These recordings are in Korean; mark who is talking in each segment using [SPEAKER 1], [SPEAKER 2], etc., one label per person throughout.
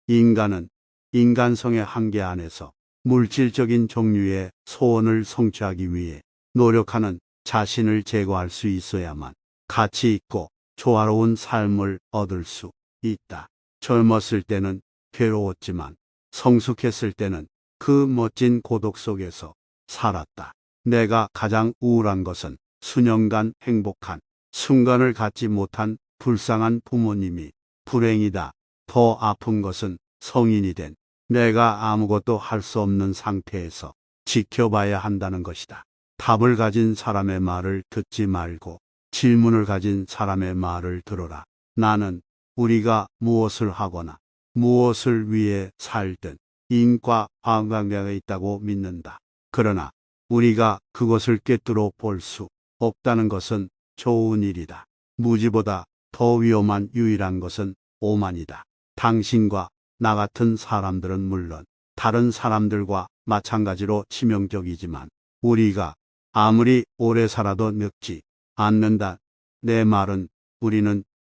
[SPEAKER 1] 인간은 인간성의 한계 안에서 물질적인 종류의 소원을 성취하기 위해 노력하는 자신을 제거할 수 있어야만 가치 있고 조화로운 삶을 얻을 수 있다. 젊었을 때는 괴로웠지만 성숙했을 때는 그 멋진 고독 속에서 살았다. 내가 가장 우울한 것은 수년간 행복한 순간을 갖지 못한 불쌍한 부모님이 불행이다. 더 아픈 것은 성인이 된 내가 아무것도 할 수 없는 상태에서 지켜봐야 한다는 것이다. 답을 가진 사람의 말을 듣지 말고 질문을 가진 사람의 말을 들어라. 나는 우리가 무엇을 하거나 무엇을 위해 살든 인과 관계가 있다고 믿는다. 그러나 우리가 그것을 꿰뚫어 볼 수 없다는 것은 좋은 일이다. 무지보다 더 위험한 유일한 것은 오만이다. 당신과 나 같은 사람들은 물론 다른 사람들과 마찬가지로 치명적이지만 우리가 아무리 오래 살아도 늙지 않는다. 내 말은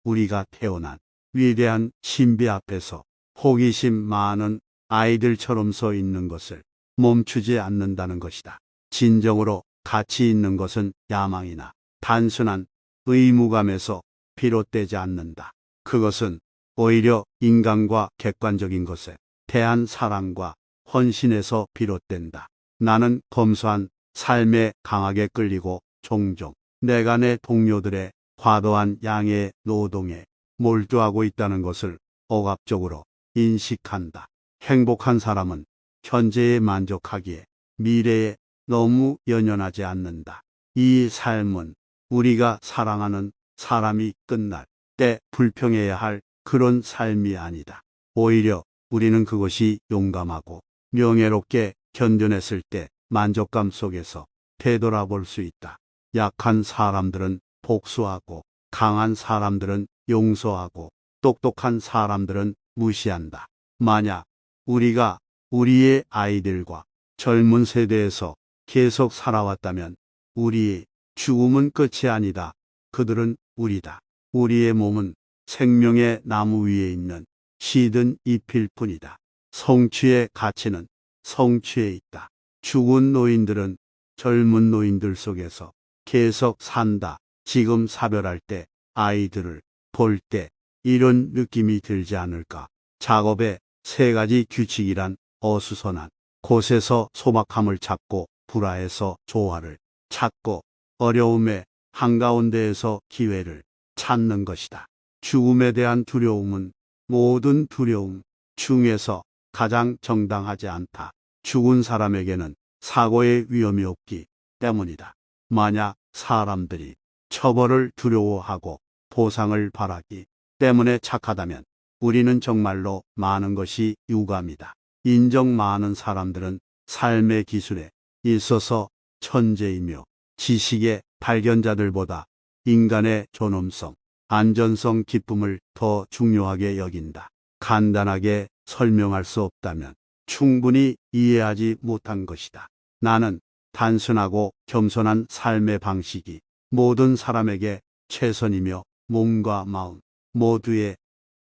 [SPEAKER 1] 우리가 태어난 위대한 신비 앞에서 호기심 많은 아이들처럼 서 있는 것을 멈추지 않는다는 것이다. 진정으로 가치 있는 것은 야망이나 단순한 의무감에서 비롯되지 않는다. 그것은 오히려 인간과 객관적인 것에 대한 사랑과 헌신에서 비롯된다. 나는 검소한 삶에 강하게 끌리고 종종 내가 내 동료들의 과도한 양의 노동에 몰두하고 있다는 것을 억압적으로 인식한다. 행복한 사람은 현재에 만족하기에 미래에 너무 연연하지 않는다. 이 삶은 우리가 사랑하는 사람이 끝날 때 불평해야 할 그런 삶이 아니다. 오히려 우리는 그것이 용감하고 명예롭게 견뎌냈을 때 만족감 속에서 되돌아볼 수 있다. 약한 사람들은 복수하고 강한 사람들은 용서하고 똑똑한 사람들은 무시한다. 만약 우리가 우리의 아이들과 젊은 세대에서 계속 살아왔다면 우리의 죽음은 끝이 아니다. 그들은 우리다. 우리의 몸은 생명의 나무 위에 있는 시든 잎일 뿐이다. 성취의 가치는 성취에 있다. 죽은 노인들은 젊은 노인들 속에서 계속 산다. 지금 사별할 때 아이들을 볼 때 이런 느낌이 들지 않을까? 작업의 세 가지 규칙이란 어수선한 곳에서 소박함을 찾고 불화에서 조화를 찾고 어려움의 한가운데에서 기회를 찾는 것이다. 죽음에 대한 두려움은 모든 두려움 중에서 가장 정당하지 않다. 죽은 사람에게는 사고의 위험이 없기 때문이다. 만약 사람들이 처벌을 두려워하고 보상을 바라기 때문에 착하다면 우리는 정말로 많은 것이 유감이다. 인정 많은 사람들은 삶의 기술에 있어서 천재이며 지식의 발견자들보다 인간의 존엄성, 안전성, 기쁨을 더 중요하게 여긴다. 간단하게 설명할 수 없다면 충분히 이해하지 못한 것이다. 나는 단순하고 겸손한 삶의 방식이 모든 사람에게 최선이며 몸과 마음 모두의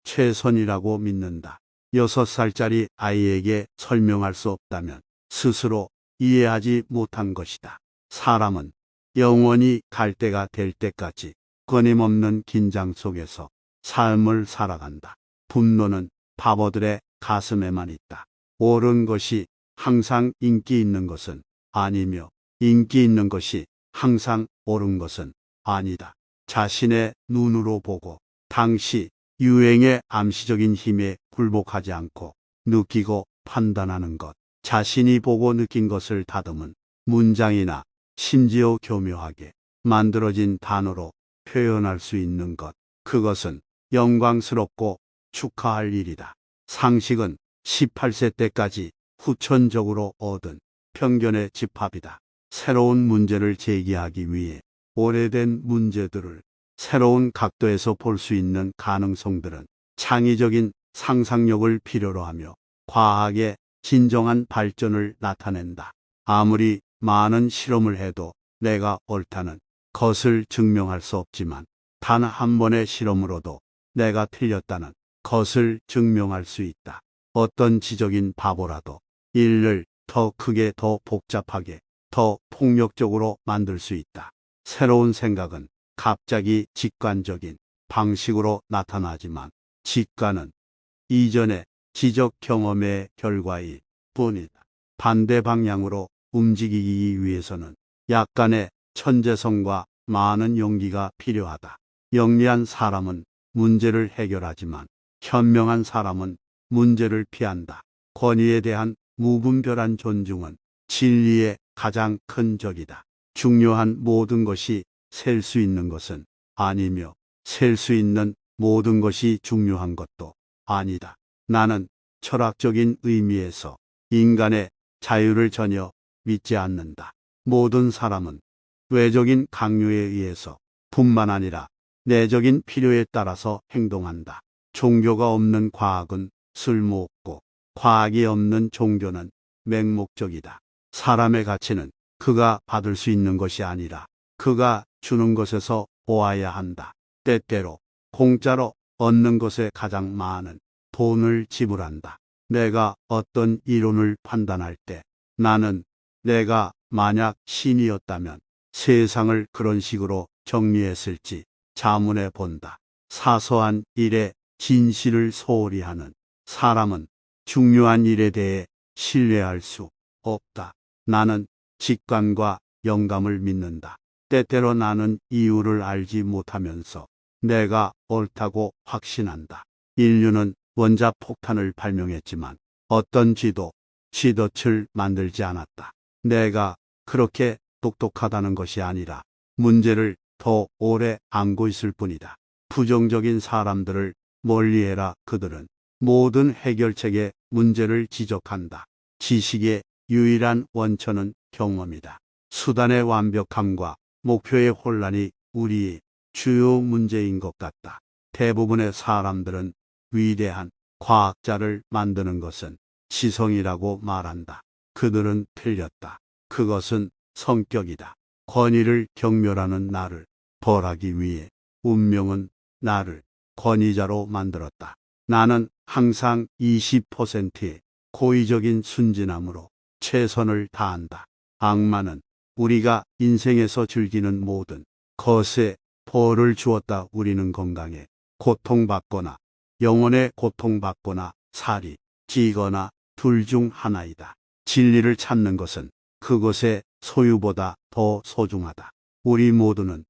[SPEAKER 1] 최선이라고 믿는다. 6살짜리 아이에게 설명할 수 없다면 스스로 이해하지 못한 것이다. 사람은 영원히 갈 때가 될 때까지 끊임없는 긴장 속에서 삶을 살아간다. 분노는 바보들의 가슴에만 있다. 옳은 것이 항상 인기 있는 것은 아니며 인기 있는 것이 항상 옳은 것은 아니다. 자신의 눈으로 보고 당시 유행의 암시적인 힘에 굴복하지 않고 느끼고 판단하는 것. 자신이 보고 느낀 것을 다듬은 문장이나 심지어 교묘하게 만들어진 단어로 표현할 수 있는 것. 그것은 영광스럽고 축하할 일이다. 상식은 18세 때까지 후천적으로 얻은 편견의 집합이다. 새로운 문제를 제기하기 위해 오래된 문제들을 새로운 각도에서 볼 수 있는 가능성들은 창의적인 상상력을 필요로 하며 과학의 진정한 발전을 나타낸다. 아무리 많은 실험을 해도 내가 옳다는 것을 증명할 수 없지만 단 한 번의 실험으로도 내가 틀렸다는 것을 증명할 수 있다. 어떤 지적인 바보라도 일을 더 크게, 더 복잡하게, 더 폭력적으로 만들 수 있다. 새로운 생각은 갑자기 직관적인 방식으로 나타나지만 직관은 이전의 지적 경험의 결과일 뿐이다. 반대 방향으로 움직이기 위해서는 약간의 천재성과 많은 용기가 필요하다. 영리한 사람은 문제를 해결하지만 현명한 사람은 문제를 피한다. 권위에 대한 무분별한 존중은 진리의 가장 큰 적이다. 중요한 모든 것이 셀 수 있는 것은 아니며 셀 수 있는 모든 것이 중요한 것도 아니다. 나는 철학적인 의미에서 인간의 자유를 전혀 믿지 않는다. 모든 사람은 외적인 강요에 의해서 뿐만 아니라 내적인 필요에 따라서 행동한다. 종교가 없는 과학은 쓸모없고 과학이 없는 종교는 맹목적이다. 사람의 가치는 그가 받을 수 있는 것이 아니라 그가 주는 것에서 보아야 한다. 때때로 공짜로 얻는 것에 가장 많은 돈을 지불한다. 내가 어떤 이론을 판단할 때 나는 내가 만약 신이었다면 세상을 그런 식으로 정리했을지 자문해 본다. 사소한 일에 진실을 소홀히 하는 사람은 중요한 일에 대해 신뢰할 수 없다. 나는 직관과 영감을 믿는다. 때때로 나는 이유를 알지 못하면서 내가 옳다고 확신한다. 인류는 원자 폭탄을 발명했지만 어떤 쥐덫을 만들지 않았다. 내가 그렇게 똑똑하다는 것이 아니라 문제를 더 오래 안고 있을 뿐이다. 부정적인 사람들을 멀리해라. 그들은 모든 해결책의 문제를 지적한다. 지식의 유일한 원천은 경험이다. 수단의 완벽함과 목표의 혼란이 우리의 주요 문제인 것 같다. 대부분의 사람들은 위대한 과학자를 만드는 것은 지성이라고 말한다. 그들은 틀렸다. 그것은 성격이다. 권위를 경멸하는 나를 벌하기 위해 운명은 나를 권위자로 만들었다. 나는 항상 20%의 고의적인 순진함으로 최선을 다한다. 악마는 우리가 인생에서 즐기는 모든 것에 벌을 주었다. 우리는 건강에 고통받거나 영혼에 고통받거나 살이 찌거나 둘 중 하나이다. 진리를 찾는 것은 그것의 소유보다 더 소중하다. 우리 모두는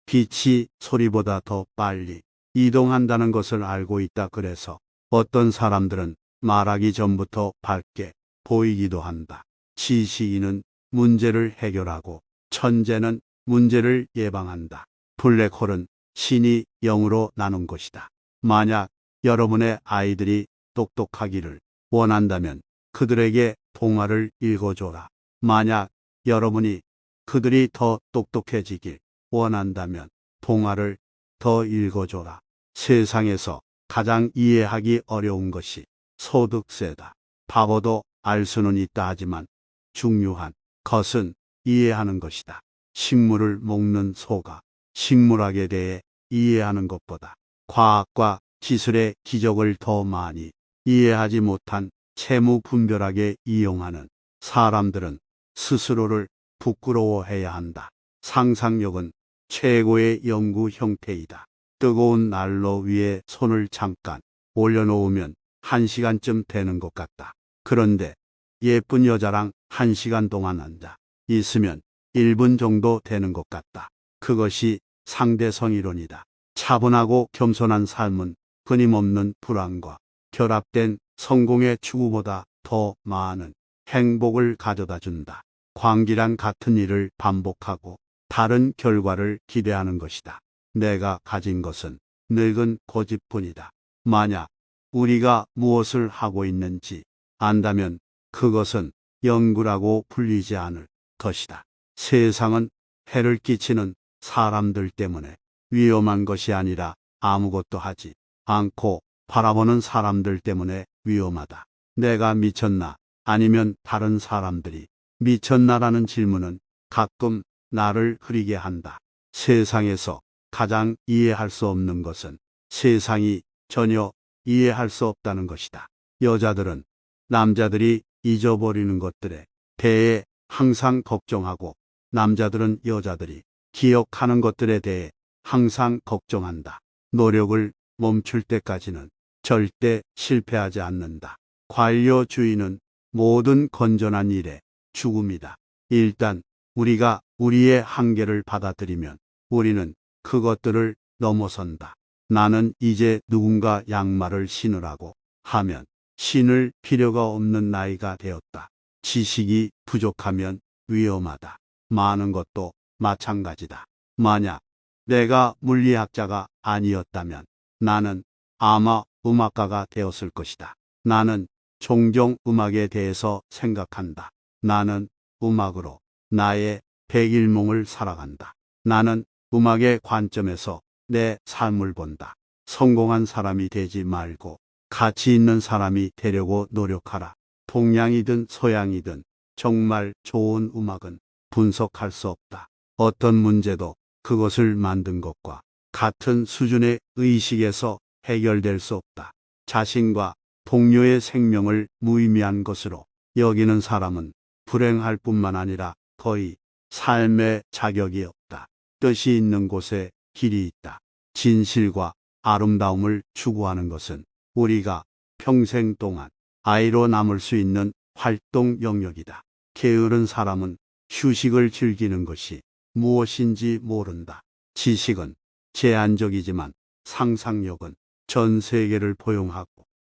[SPEAKER 1] 빛이 소리보다 더 빨리 이동한다는 것을 알고 있다. 그래서 어떤 사람들은 말하기 전부터 밝게 보이기도 한다. 지식인은 문제를 해결하고 천재는 문제를 예방한다. 블랙홀은 신이 0으로 나눈 것이다. 만약 여러분의 아이들이 똑똑하기를 원한다면 그들에게 동화를 읽어줘라. 만약 여러분이 그들이 더 똑똑해지길 원한다면 동화를 더 읽어줘라. 세상에서 가장 이해하기 어려운 것이 소득세다. 바보도 알 수는 있다 하지만 중요한 것은 이해하는 것이다. 식물을 먹는 소가 식물학에 대해 이해하는 것보다 과학과 기술의 기적을 더 많이 이해하지 못한 채무 분별하게 이용하는 사람들은 스스로를 부끄러워해야 한다. 상상력은 최고의 연구 형태이다. 뜨거운 난로 위에 손을 잠깐 올려놓으면 1시간쯤 되는 것 같다. 그런데 예쁜 여자랑 1시간 동안 앉아 있으면 1분 정도 되는 것 같다. 그것이 상대성 이론이다. 차분하고 겸손한 삶은 끊임없는 불안과 결합된 성공의 추구보다 더 많은 행복을 가져다 준다. 광기란 같은 일을 반복하고 다른 결과를 기대하는 것이다. 내가 가진 것은 늙은 고집뿐이다. 만약 우리가 무엇을 하고 있는지 안다면 그것은 연구라고 불리지 않을 것이다. 세상은 해를 끼치는 사람들 때문에 위험한 것이 아니라 아무것도 하지 않고 바라보는 사람들 때문에 위험하다. 내가 미쳤나? 아니면 다른 사람들이 미쳤나라는 질문은 가끔 나를 흐리게 한다. 세상에서 가장 이해할 수 없는 것은 세상이 전혀 이해할 수 없다는 것이다. 여자들은 남자들이 잊어버리는 것들에 대해 항상 걱정하고 남자들은 여자들이 기억하는 것들에 대해 항상 걱정한다. 노력을 멈출 때까지는 절대 실패하지 않는다. 관료주의는 모든 건전한 일의 죽음이다. 일단 우리가 우리의 한계를 받아들이면 우리는 그것들을 넘어선다. 나는 이제 누군가 양말을 신으라고 하면 신을 필요가 없는 나이가 되었다. 지식이 부족하면 위험하다. 많은 것도 마찬가지다. 만약 내가 물리학자가 아니었다면 나는 아마 음악가가 되었을 것이다. 나는 종종 음악에 대해서 생각한다. 나는 음악으로 나의 백일몽을 살아간다. 나는 음악의 관점에서 내 삶을 본다. 성공한 사람이 되지 말고 가치 있는 사람이 되려고 노력하라. 동양이든 서양이든 정말 좋은 음악은 분석할 수 없다. 어떤 문제도 그것을 만든 것과 같은 수준의 의식에서 해결될 수 없다. 자신과 동료의 생명을 무의미한 것으로 여기는 사람은 불행할 뿐만 아니라 거의 삶의 자격이 없다. 뜻이 있는 곳에 길이 있다. 진실과 아름다움을 추구하는 것은 우리가 평생 동안 아이로 남을 수 있는 활동 영역이다. 게으른 사람은 휴식을 즐기는 것이 무엇인지 모른다. 지식은 제한적이지만 상상력은 전 세계를 포용하고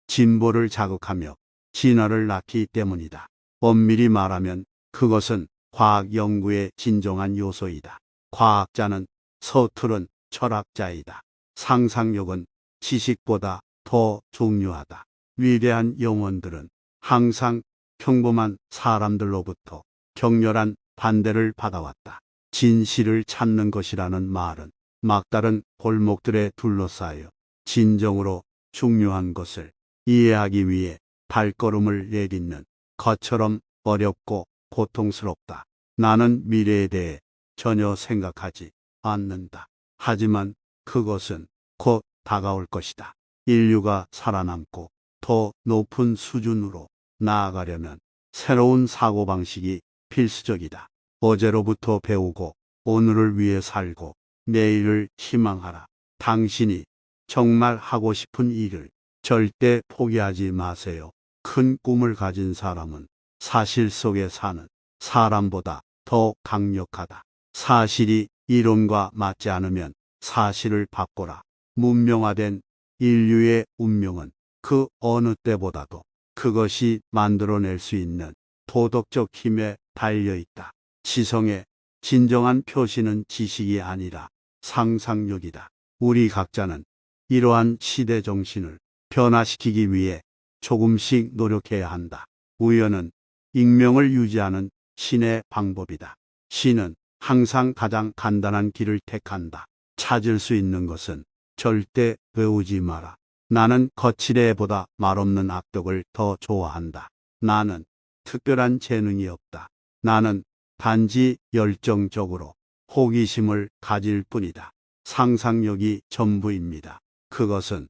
[SPEAKER 1] 진보를 자극하며 진화를 낳기 때문이다. 엄밀히 말하면 그것은 과학 연구의 진정한 요소이다. 과학자는 서투른 철학자이다. 상상력은 지식보다 더 중요하다. 위대한 영혼들은 항상 평범한 사람들로부터 격렬한 반대를 받아왔다. 진실을 찾는 것이라는 말은 막다른 골목들에 둘러싸여 진정으로 중요한 것을 이해하기 위해 발걸음을 내딛는 것처럼 어렵고 고통스럽다. 나는 미래에 대해 전혀 생각하지 않는다. 하지만 그것은 곧 다가올 것이다. 인류가 살아남고 더 높은 수준으로 나아가려면 새로운 사고방식이 필수적이다. 어제로부터 배우고 오늘을 위해 살고 내일을 희망하라. 당신이 정말 하고 싶은 일을 절대 포기하지 마세요. 큰 꿈을 가진 사람은 사실 속에 사는 사람보다 더 강력하다. 사실이 이론과 맞지 않으면 사실을 바꿔라. 문명화된 인류의 운명은 그 어느 때보다도 그것이 만들어낼 수 있는 도덕적 힘에 달려있다. 지성의 진정한 표시는 지식이 아니라 상상력이다. 우리 각자는 이러한 시대 정신을 변화시키기 위해 조금씩 노력해야 한다. 우연은 익명을 유지하는 신의 방법이다. 신은 항상 가장 간단한 길을 택한다. 찾을 수 있는 것은 절대 배우지 마라. 나는 거칠애보다 말없는 악덕을 더 좋아한다. 나는 특별한 재능이 없다. 나는 단지 열정적으로 호기심을 가질 뿐이다. 상상력이 전부입니다. 그것은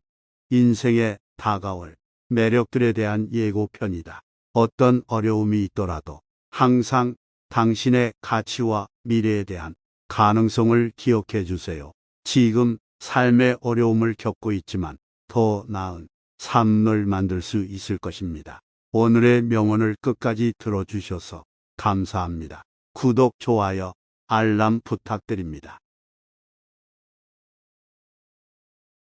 [SPEAKER 1] 인생에 다가올 매력들에 대한 예고편이다. 어떤 어려움이 있더라도 항상 당신의 가치와 미래에 대한 가능성을 기억해 주세요. 지금 삶의 어려움을 겪고 있지만 더 나은 삶을 만들 수 있을 것입니다. 오늘의 명언을 끝까지 들어주셔서 감사합니다. 구독, 좋아요, 알람 부탁드립니다.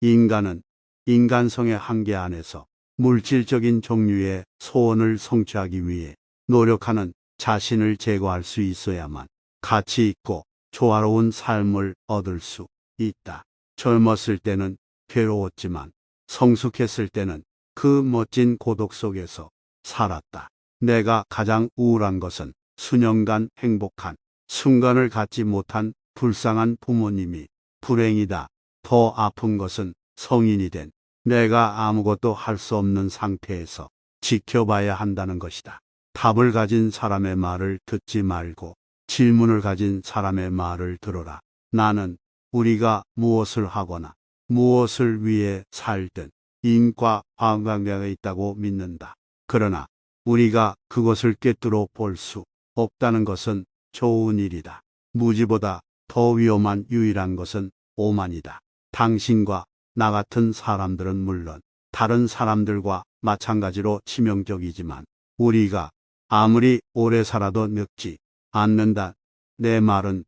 [SPEAKER 1] 인간은 인간성의 한계 안에서 물질적인 종류의 소원을 성취하기 위해 노력하는 자신을 제거할 수 있어야만 가치 있고 조화로운 삶을 얻을 수 있다. 젊었을 때는 괴로웠지만 성숙했을 때는 그 멋진 고독 속에서 살았다. 내가 가장 우울한 것은 수년간 행복한 순간을 갖지 못한 불쌍한 부모님이 불행이다. 더 아픈 것은 성인이 된 내가 아무것도 할 수 없는 상태에서 지켜봐야 한다는 것이다. 답을 가진 사람의 말을 듣지 말고 질문을 가진 사람의 말을 들어라. 나는 우리가 무엇을 하거나 무엇을 위해 살든 인과 관계가 있다고 믿는다. 그러나 우리가 그것을 꿰뚫어 볼 수 없다는 것은 좋은 일이다. 무지보다 더 위험한 유일한 것은 오만이다. 당신과 나 같은 사람들은 물론 다른 사람들과 마찬가지로 치명적이지만 우리가 아무리 오래 살아도 늙지 않는다. 내 말은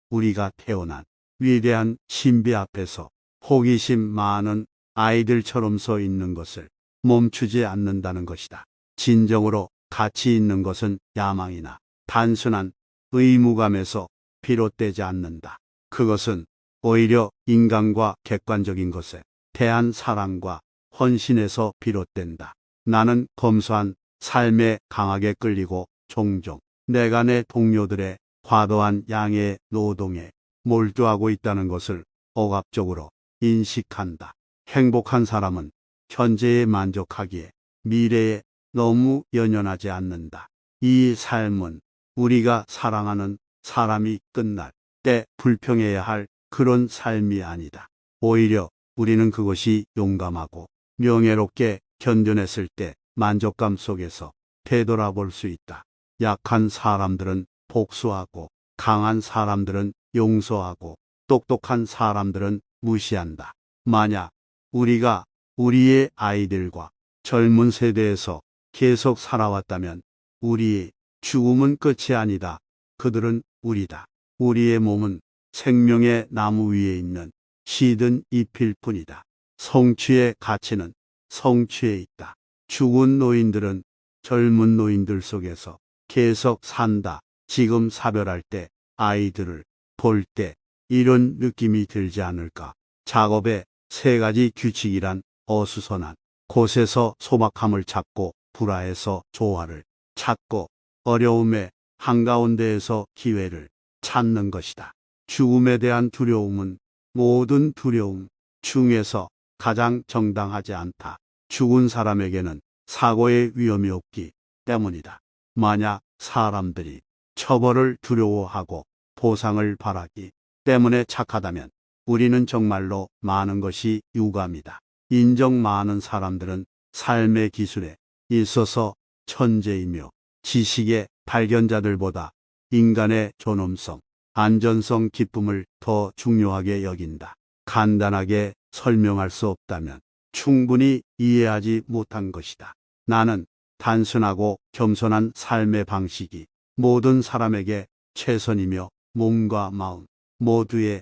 [SPEAKER 1] 우리가 태어난 위대한 신비 앞에서 호기심 많은 아이들처럼 서 있는 것을 멈추지 않는다는 것이다. 진정으로 가치 있는 것은 야망이나 단순한 의무감에서 비롯되지 않는다. 그것은 오히려 인간과 객관적인 것에 대한 사랑과 헌신에서 비롯된다. 나는 검소한 삶에 강하게 끌리고 종종 내가 내 동료들의 과도한 양의 노동에 몰두하고 있다는 것을 억압적으로 인식한다. 행복한 사람은 현재에 만족하기에 미래에 너무 연연하지 않는다. 이 삶은 우리가 사랑하는 사람이 끝날 때 불평해야 할 그런 삶이 아니다. 오히려 우리는 그것이 용감하고 명예롭게 견뎌냈을 때 만족감 속에서 되돌아볼 수 있다. 약한 사람들은 복수하고 강한 사람들은 용서하고 똑똑한 사람들은 무시한다. 만약 우리가 우리의 아이들과 젊은 세대에서 계속 살아왔다면 우리의 죽음은 끝이 아니다. 그들은 우리다. 우리의 몸은 생명의 나무 위에 있는 시든 잎일 뿐이다. 성취의 가치는 성취에 있다. 죽은 노인들은 젊은 노인들 속에서 계속 산다. 지금 사별할 때 아이들을 볼 때 이런 느낌이 들지 않을까? 작업의 세 가지 규칙이란 어수선한 곳에서 소박함을 찾고 불화에서 조화를 찾고 어려움의 한가운데에서 기회를 찾는 것이다. 죽음에 대한 두려움은 모든 두려움 중에서 가장 정당하지 않다. 죽은 사람에게는 사고의 위험이 없기 때문이다. 만약 사람들이 처벌을 두려워하고 보상을 바라기 때문에 착하다면 우리는 정말로 많은 것이 유감이다. 인정 많은 사람들은 삶의 기술에 있어서 천재이며 지식의 발견자들보다 인간의 존엄성, 안전성, 기쁨을 더 중요하게 여긴다. 간단하게 설명할 수 없다면 충분히 이해하지 못한 것이다. 나는 단순하고 겸손한 삶의 방식이 모든 사람에게 최선이며 몸과 마음 모두의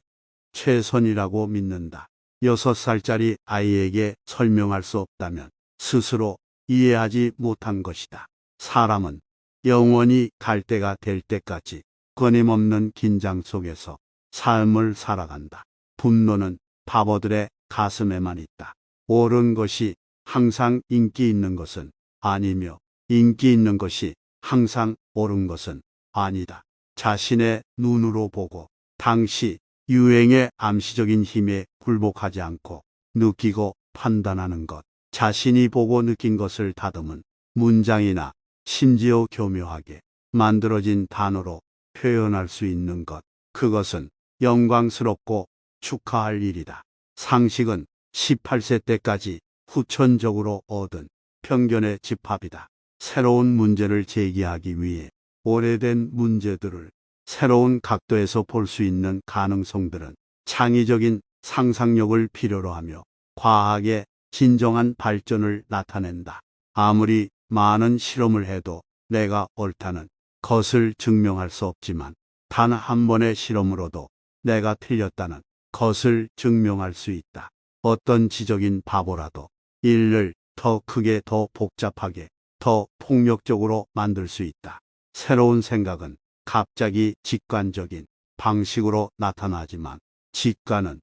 [SPEAKER 1] 최선이라고 믿는다. 6살짜리 아이에게 설명할 수 없다면 스스로 이해하지 못한 것이다. 사람은 영원히 갈 때가 될 때까지 끊임없는 긴장 속에서 삶을 살아간다. 분노는 바보들의 가슴에만 있다. 옳은 것이 항상 인기 있는 것은 아니며 인기 있는 것이 항상 옳은 것은 아니다. 자신의 눈으로 보고 당시 유행의 암시적인 힘에 굴복하지 않고 느끼고 판단하는 것, 자신이 보고 느낀 것을 다듬은 문장이나 심지어 교묘하게 만들어진 단어로 표현할 수 있는 것, 그것은 영광스럽고 축하할 일이다. 상식은 18세 때까지 후천적으로 얻은 편견의 집합이다. 새로운 문제를 제기하기 위해 오래된 문제들을 새로운 각도에서 볼 수 있는 가능성들은 창의적인 상상력을 필요로 하며 과학의 진정한 발전을 나타낸다. 아무리 많은 실험을 해도 내가 옳다는 것을 증명할 수 없지만 단 한 번의 실험으로도 내가 틀렸다는 것을 증명할 수 있다. 어떤 지적인 바보라도 일을 더 크게, 더 복잡하게, 더 폭력적으로 만들 수 있다. 새로운 생각은 갑자기 직관적인 방식으로 나타나지만 직관은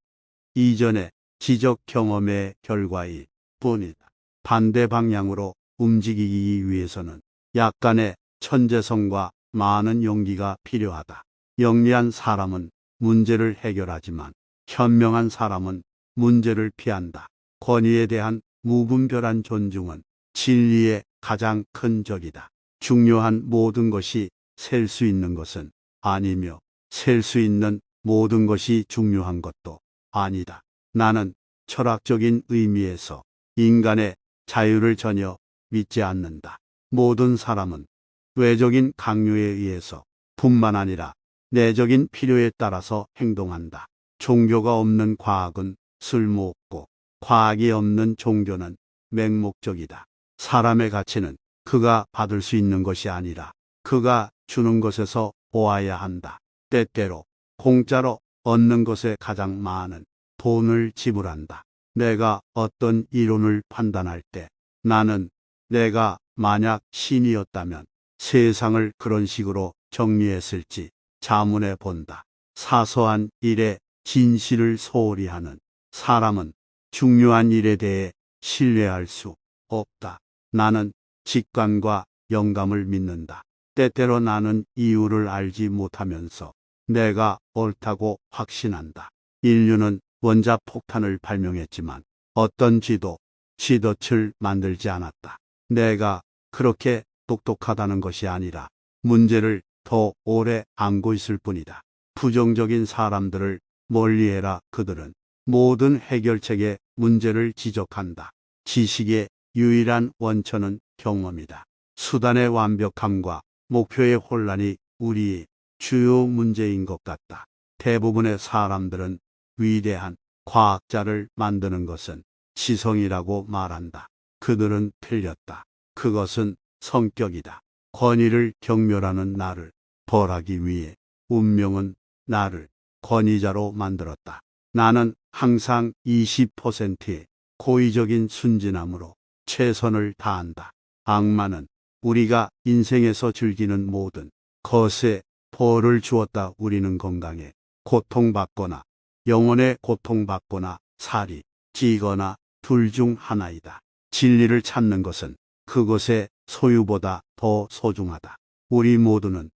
[SPEAKER 1] 이전의 지적 경험의 결과일 뿐이다. 반대 방향으로 움직이기 위해서는 약간의 천재성과 많은 용기가 필요하다. 영리한 사람은 문제를 해결하지만 현명한 사람은 문제를 피한다. 권위에 대한 무분별한 존중은 진리의 가장 큰 적이다. 중요한 모든 것이 셀 수 있는 것은 아니며 셀 수 있는 모든 것이 중요한 것도 아니다. 나는 철학적인 의미에서 인간의 자유를 전혀 믿지 않는다. 모든 사람은 외적인 강요에 의해서 뿐만 아니라 내적인 필요에 따라서 행동한다. 종교가 없는 과학은 쓸모없고 과학이 없는 종교는 맹목적이다. 사람의 가치는 그가 받을 수 있는 것이 아니라 그가 주는 것에서 보아야 한다. 때때로 공짜로 얻는 것에 가장 많은 돈을 지불한다. 내가 어떤 이론을 판단할 때 나는 내가 만약 신이었다면 세상을 그런 식으로 정리했을지 자문해 본다. 사소한 일에 진실을 소홀히 하는 사람은 중요한 일에 대해 신뢰할 수 없다. 나는 직관과 영감을 믿는다. 때때로 나는 이유를 알지 못하면서 내가 옳다고 확신한다. 인류는 원자폭탄을 발명했지만 어떤 쥐도 쥐덫을 만들지 않았다. 내가 그렇게 똑똑하다는 것이 아니라 문제를 더 오래 안고 있을 뿐이다. 부정적인 사람들을 멀리해라. 그들은 모든 해결책의 문제를 지적한다. 지식의 유일한 원천은 경험이다. 수단의 완벽함과 목표의 혼란이 우리의 주요 문제인 것 같다. 대부분의 사람들은 위대한 과학자를 만드는 것은 지성이라고 말한다. 그들은 틀렸다. 그것은 성격이다. 권위를 경멸하는 나를 벌하기 위해 운명은 나를 권위자로 만들었다. 나는 항상 20%의 고의적인 순진함으로 최선을 다한다. 악마는 우리가 인생에서 즐기는 모든 것에 벌을 주었다. 우리는 건강에 고통받거나 영혼에 고통받거나 살이 찌거나 둘 중 하나이다. 진리를 찾는 것은 그것의 소유보다 더 소중하다. 우리 모두는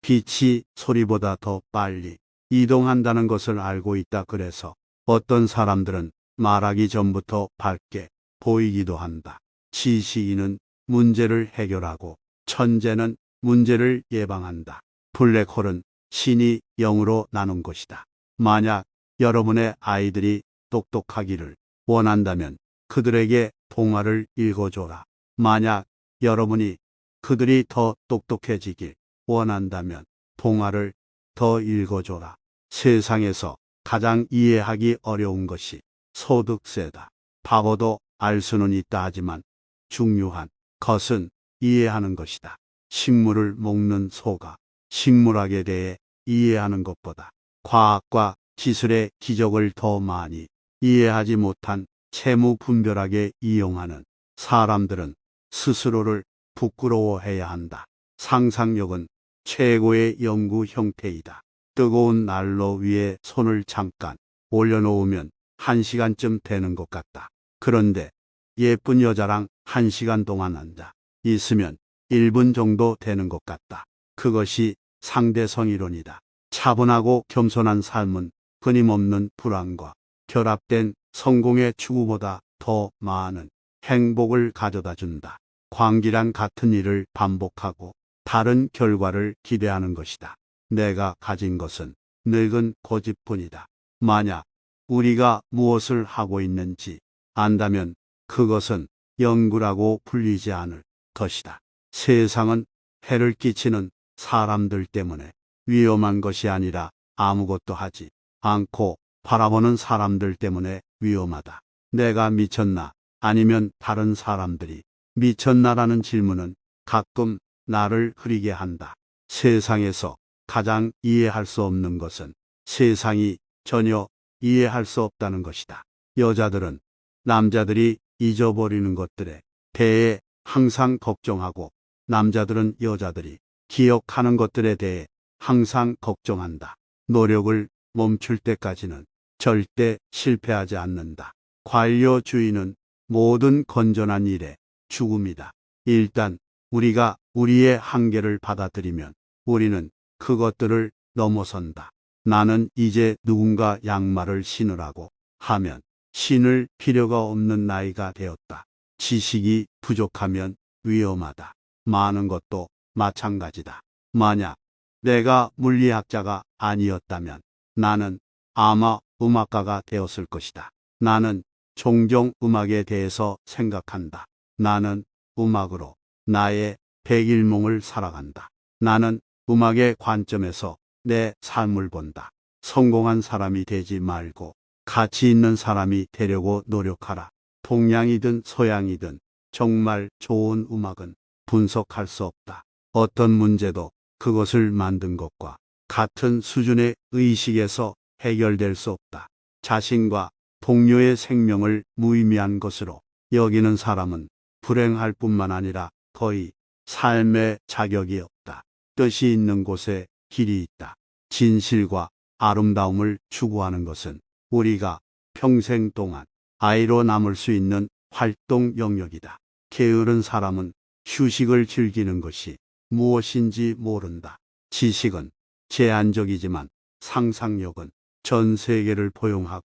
[SPEAKER 1] 빛이 소리보다 더 빨리 이동한다는 것을 알고 있다. 그래서 어떤 사람들은 말하기 전부터 밝게 보이기도 한다. 지식인은 문제를 해결하고 천재는 문제를 예방한다. 블랙홀은 신이 0으로 나눈 것이다. 만약 여러분의 아이들이 똑똑하기를 원한다면 그들에게 동화를 읽어줘라. 만약 여러분이 그들이 더 똑똑해지길 원한다면 동화를 더 읽어줘라. 세상에서 가장 이해하기 어려운 것이 소득세다. 바보도 알 수는 있다 하지만 중요한 것은 이해하는 것이다. 식물을 먹는 소가 식물학에 대해 이해하는 것보다 과학과 기술의 기적을 더 많이 이해하지 못한 채무분별하게 이용하는 사람들은 스스로를 부끄러워해야 한다. 상상력은 최고의 연구 형태이다. 뜨거운 난로 위에 손을 잠깐 올려놓으면 1시간쯤 되는 것 같다. 그런데 예쁜 여자랑 1시간 동안 앉아 있으면 1분 정도 되는 것 같다. 그것이 상대성 이론이다. 차분하고 겸손한 삶은 끊임없는 불안과 결합된 성공의 추구보다 더 많은 행복을 가져다 준다. 광기랑 같은 일을 반복하고 다른 결과를 기대하는 것이다. 내가 가진 것은 늙은 고집뿐이다. 만약 우리가 무엇을 하고 있는지 안다면 그것은 연구라고 불리지 않을 것이다. 세상은 해를 끼치는 사람들 때문에 위험한 것이 아니라 아무것도 하지 않고 바라보는 사람들 때문에 위험하다. 내가 미쳤나? 아니면 다른 사람들이 미쳤나라는 질문은 가끔 나를 흐리게 한다. 세상에서 가장 이해할 수 없는 것은 세상이 전혀 이해할 수 없다는 것이다. 여자들은 남자들이 잊어버리는 것들에 대해 항상 걱정하고 남자들은 여자들이 기억하는 것들에 대해 항상 걱정한다. 노력을 멈출 때까지는 절대 실패하지 않는다. 관료주의는 모든 건전한 일의 죽음이다. 일단 우리가 우리의 한계를 받아들이면 우리는 그것들을 넘어선다. 나는 이제 누군가 양말을 신으라고 하면 신을 필요가 없는 나이가 되었다. 지식이 부족하면 위험하다. 많은 것도 마찬가지다. 만약 내가 물리학자가 아니었다면 나는 아마 음악가가 되었을 것이다. 나는 종종 음악에 대해서 생각한다. 나는 음악으로 나의 백일몽을 살아간다. 나는 음악의 관점에서 내 삶을 본다. 성공한 사람이 되지 말고 가치 있는 사람이 되려고 노력하라. 동양이든 서양이든 정말 좋은 음악은 분석할 수 없다. 어떤 문제도 그것을 만든 것과 같은 수준의 의식에서 해결될 수 없다. 자신과 동료의 생명을 무의미한 것으로 여기는 사람은 불행할 뿐만 아니라 거의 삶의 자격이 없다. 뜻이 있는 곳에 길이 있다. 진실과 아름다움을 추구하는 것은 우리가 평생 동안 아이로 남을 수 있는 활동 영역이다. 게으른 사람은 휴식을 즐기는 것이 무엇인지 모른다. 지식은 제한적이지만 상상력은 전 세계를 포용하고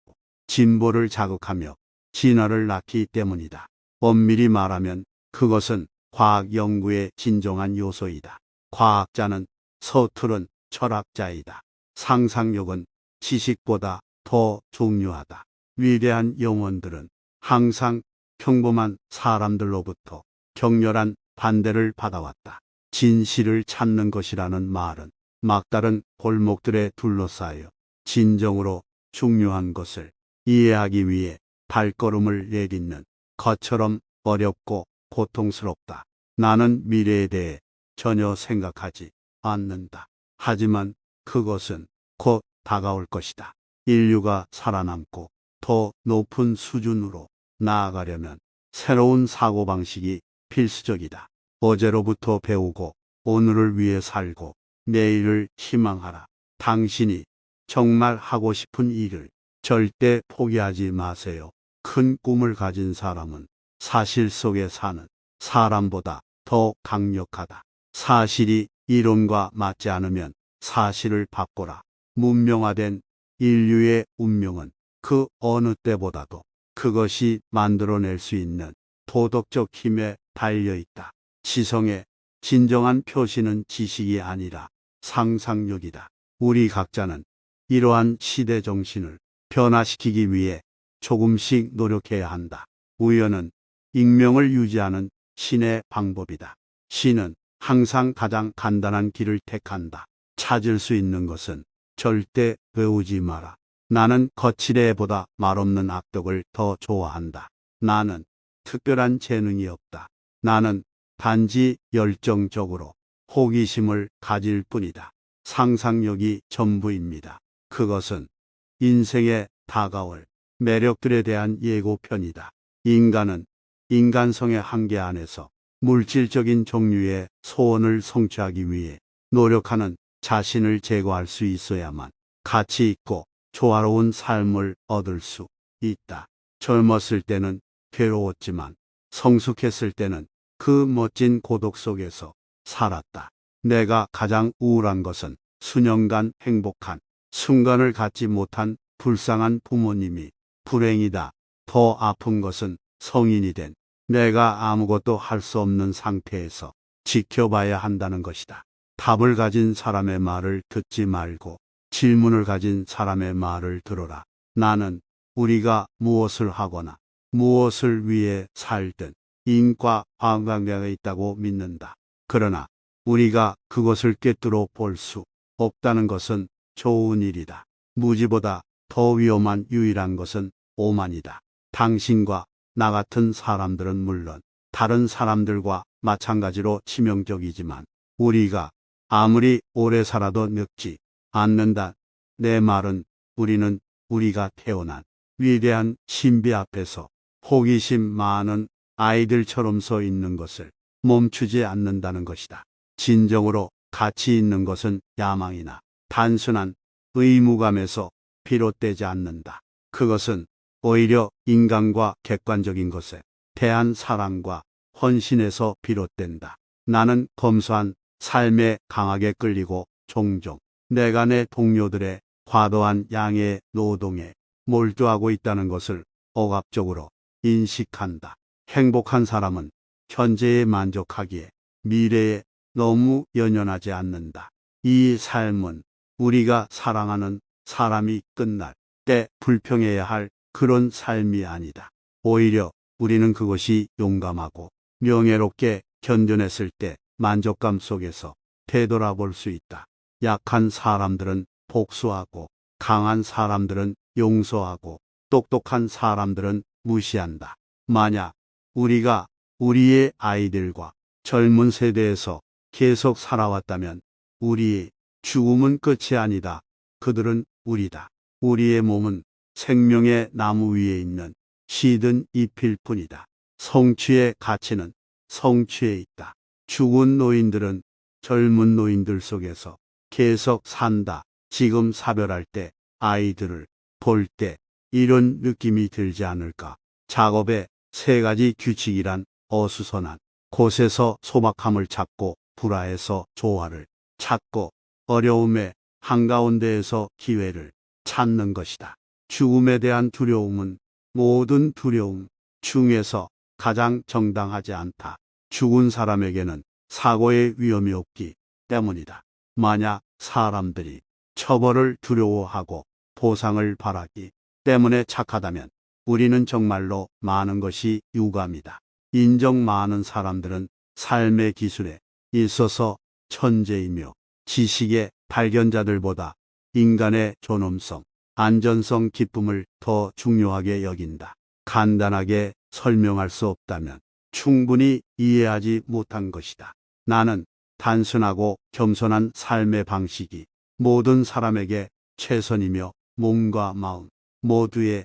[SPEAKER 1] 진보를 자극하며 진화를 낳기 때문이다. 엄밀히 말하면 그것은 과학 연구의 진정한 요소이다. 과학자는 서투른 철학자이다. 상상력은 지식보다 더 중요하다. 위대한 영혼들은 항상 평범한 사람들로부터 격렬한 반대를 받아왔다. 진실을 찾는 것이라는 말은 막다른 골목들에 둘러싸여 진정으로 중요한 것을 이해하기 위해 발걸음을 내딛는 것처럼 어렵고 고통스럽다. 나는 미래에 대해 전혀 생각하지 않는다. 하지만 그것은 곧 다가올 것이다. 인류가 살아남고 더 높은 수준으로 나아가려면 새로운 사고방식이 필수적이다. 어제로부터 배우고 오늘을 위해 살고 내일을 희망하라. 당신이 정말 하고 싶은 일을 절대 포기하지 마세요. 큰 꿈을 가진 사람은 사실 속에 사는 사람보다 더 강력하다. 사실이 이론과 맞지 않으면 사실을 바꿔라. 문명화된 인류의 운명은 그 어느 때보다도 그것이 만들어낼 수 있는 도덕적 힘에 달려있다. 지성의 진정한 표시는 지식이 아니라 상상력이다. 우리 각자는 이러한 시대 정신을 변화시키기 위해 조금씩 노력해야 한다. 우연은 익명을 유지하는 신의 방법이다. 신은 항상 가장 간단한 길을 택한다. 찾을 수 있는 것은 절대 배우지 마라. 나는 거칠애보다 말없는 악덕을 더 좋아한다. 나는 특별한 재능이 없다. 나는 단지 열정적으로 호기심을 가질 뿐이다. 상상력이 전부입니다. 그것은 인생에 다가올 매력들에 대한 예고편이다. 인간은 인간성의 한계 안에서 물질적인 종류의 소원을 성취하기 위해 노력하는 자신을 제거할 수 있어야만 가치 있고 조화로운 삶을 얻을 수 있다. 젊었을 때는 괴로웠지만 성숙했을 때는 그 멋진 고독 속에서 살았다. 내가 가장 우울한 것은 수년간 행복한 순간을 갖지 못한 불쌍한 부모님이 불행이다. 더 아픈 것은 성인이 된 내가 아무것도 할 수 없는 상태에서 지켜봐야 한다는 것이다. 답을 가진 사람의 말을 듣지 말고 질문을 가진 사람의 말을 들어라. 나는 우리가 무엇을 하거나 무엇을 위해 살든 인과 관계가 있다고 믿는다. 그러나 우리가 그것을 꿰뚫어 볼 수 없다는 것은 좋은 일이다. 무지보다 더 위험한 유일한 것은 오만이다. 당신과 나 같은 사람들은 물론 다른 사람들과 마찬가지로 치명적이지만 우리가 아무리 오래 살아도 늙지 않는다. 내 말은 우리는 우리가 태어난 위대한 신비 앞에서 호기심 많은 아이들처럼 서 있는 것을 멈추지 않는다는 것이다. 진정으로 가치 있는 것은 야망이나 단순한 의무감에서 비롯되지 않는다. 그것은 오히려 인간과 객관적인 것에 대한 사랑과 헌신에서 비롯된다. 나는 검소한 삶에 강하게 끌리고 종종 내가 내 동료들의 과도한 양의 노동에 몰두하고 있다는 것을 억압적으로 인식한다. 행복한 사람은 현재에 만족하기에 미래에 너무 연연하지 않는다. 이 삶은 우리가 사랑하는 사람이 끝날 때 불평해야 할 그런 삶이 아니다. 오히려 우리는 그것이 용감하고 명예롭게 견뎌냈을 때 만족감 속에서 되돌아볼 수 있다. 약한 사람들은 복수하고 강한 사람들은 용서하고 똑똑한 사람들은 무시한다. 만약 우리가 우리의 아이들과 젊은 세대에서 계속 살아왔다면 우리의 죽음은 끝이 아니다. 그들은 우리다. 우리의 몸은 생명의 나무 위에 있는 시든 잎일 뿐이다. 성취의 가치는 성취에 있다. 죽은 노인들은 젊은 노인들 속에서 계속 산다. 지금 사별할 때, 아이들을 볼 때 이런 느낌이 들지 않을까? 작업의 세 가지 규칙이란 어수선한 곳에서 소박함을 찾고 불화에서 조화를 찾고 어려움의 한가운데에서 기회를 찾는 것이다. 죽음에 대한 두려움은 모든 두려움 중에서 가장 정당하지 않다. 죽은 사람에게는 사고의 위험이 없기 때문이다. 만약 사람들이 처벌을 두려워하고 보상을 바라기 때문에 착하다면 우리는 정말로 많은 것이 유감이다. 인정 많은 사람들은 삶의 기술에 있어서 천재이며 지식의 발견자들보다 인간의 존엄성, 안전성, 기쁨을 더 중요하게 여긴다. 간단하게 설명할 수 없다면 충분히 이해하지 못한 것이다. 나는 단순하고 겸손한 삶의 방식이 모든 사람에게 최선이며 몸과 마음 모두의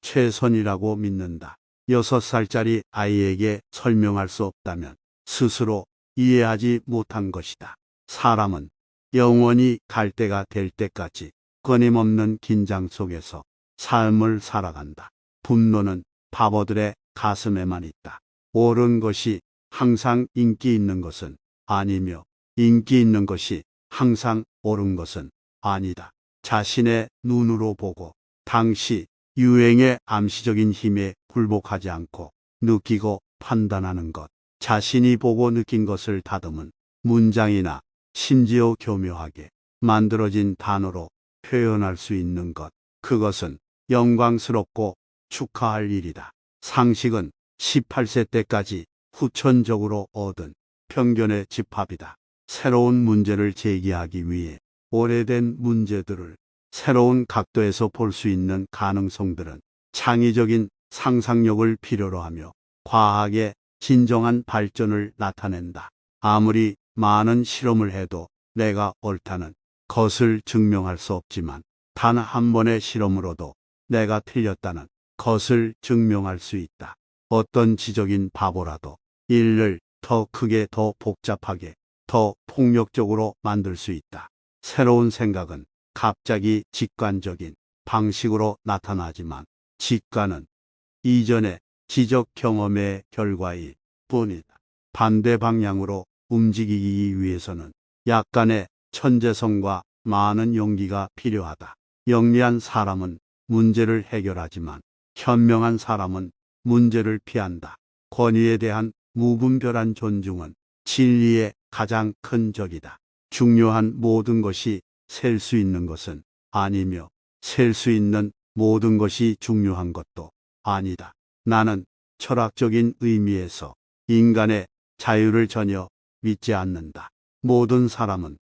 [SPEAKER 1] 최선이라고 믿는다. 6살짜리 아이에게 설명할 수 없다면 스스로 이해하지 못한 것이다. 사람은 영원히 갈 때가 될 때까지 끊임없는 긴장 속에서 삶을 살아간다. 분노는 바보들의 가슴에만 있다. 옳은 것이 항상 인기 있는 것은 아니며 인기 있는 것이 항상 옳은 것은 아니다. 자신의 눈으로 보고 당시 유행의 암시적인 힘에 굴복하지 않고 느끼고 판단하는 것. 자신이 보고 느낀 것을 다듬은 문장이나 심지어 교묘하게 만들어진 단어로 표현할 수 있는 것. 그것은 영광스럽고 축하할 일이다. 상식은 18세 때까지 후천적으로 얻은 편견의 집합이다. 새로운 문제를 제기하기 위해 오래된 문제들을 새로운 각도에서 볼 수 있는 가능성들은 창의적인 상상력을 필요로 하며 과학의 진정한 발전을 나타낸다. 아무리 많은 실험을 해도 내가 옳다는 것을 증명할 수 없지만 단 한 번의 실험으로도 내가 틀렸다는 것을 증명할 수 있다. 어떤 지적인 바보라도 일을 더 크게, 더 복잡하게, 더 폭력적으로 만들 수 있다. 새로운 생각은 갑자기 직관적인 방식으로 나타나지만 직관은 이전의 지적 경험의 결과일 뿐이다. 반대 방향으로 움직이기 위해서는 약간의 천재성과 많은 용기가 필요하다. 영리한 사람은 문제를 해결하지만 현명한 사람은 문제를 피한다. 권위에 대한 무분별한 존중은 진리의 가장 큰 적이다. 중요한 모든 것이 셀 수 있는 것은 아니며 셀 수 있는 모든 것이 중요한 것도 아니다. 나는 철학적인 의미에서 인간의 자유를 전혀 믿지 않는다. 모든 사람은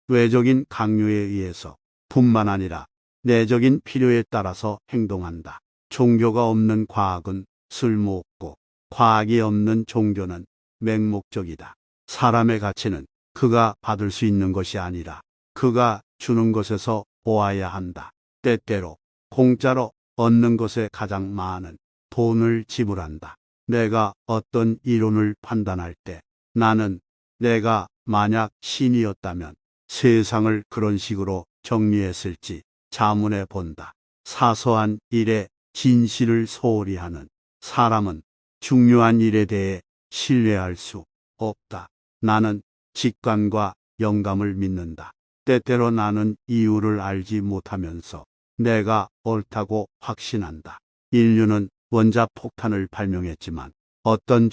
[SPEAKER 1] 외적인 강요에 의해서 뿐만 아니라 내적인 필요에 따라서 행동한다. 종교가 없는 과학은 쓸모없고 과학이 없는 종교는 맹목적이다. 사람의 가치는 그가 받을 수 있는 것이 아니라 그가 주는 것에서 보아야 한다. 때때로 공짜로 얻는 것에 가장 많은 돈을 지불한다. 내가 어떤 이론을 판단할 때 나는 내가 만약 신이었다면 세상을 그런 식으로 정리했을지 자문해 본다. 사소한 일에 진실을 소홀히 하는 사람은 중요한 일에 대해 신뢰할 수 없다. 나는 직관과 영감을 믿는다. 때때로 나는 이유를 알지 못하면서 내가 옳다고 확신한다. 인류는 원자폭탄을 발명했지만 어떤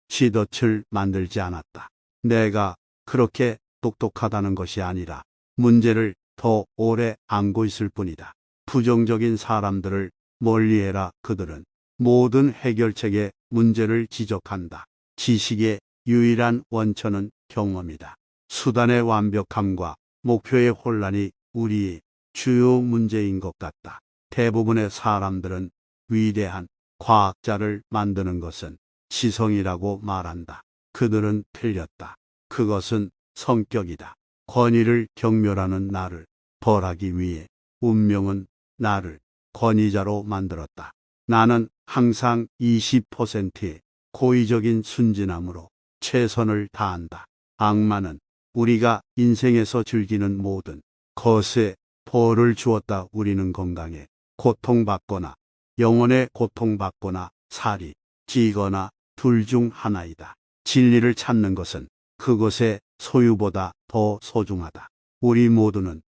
[SPEAKER 1] 지도체를 만들지 않았다. 내가 그렇게 똑똑하다는 것이 아니라 문제를 더 오래 안고 있을 뿐이다. 부정적인 사람들을 멀리해라. 그들은 모든 해결책에 문제를 지적한다. 지식의 유일한 원천은 경험이다. 수단의 완벽함과 목표의 혼란이 우리의 주요 문제인 것 같다. 대부분의 사람들은 위대한 과학자를 만드는 것은 지성이라고 말한다. 그들은 틀렸다. 그것은 성격이다. 권위를 경멸하는 나를 벌하기 위해 운명은 나를 권위자로 만들었다. 나는 항상 20%의 고의적인 순진함으로 최선을 다한다. 악마는 우리가 인생에서 즐기는 모든 것에 벌을 주었다. 우리는 건강에 고통받거나 영혼에 고통받거나 살이 찌거나 둘 중 하나이다. 진리를 찾는 것은 그것의 소유보다 더 소중하다. 우리 모두는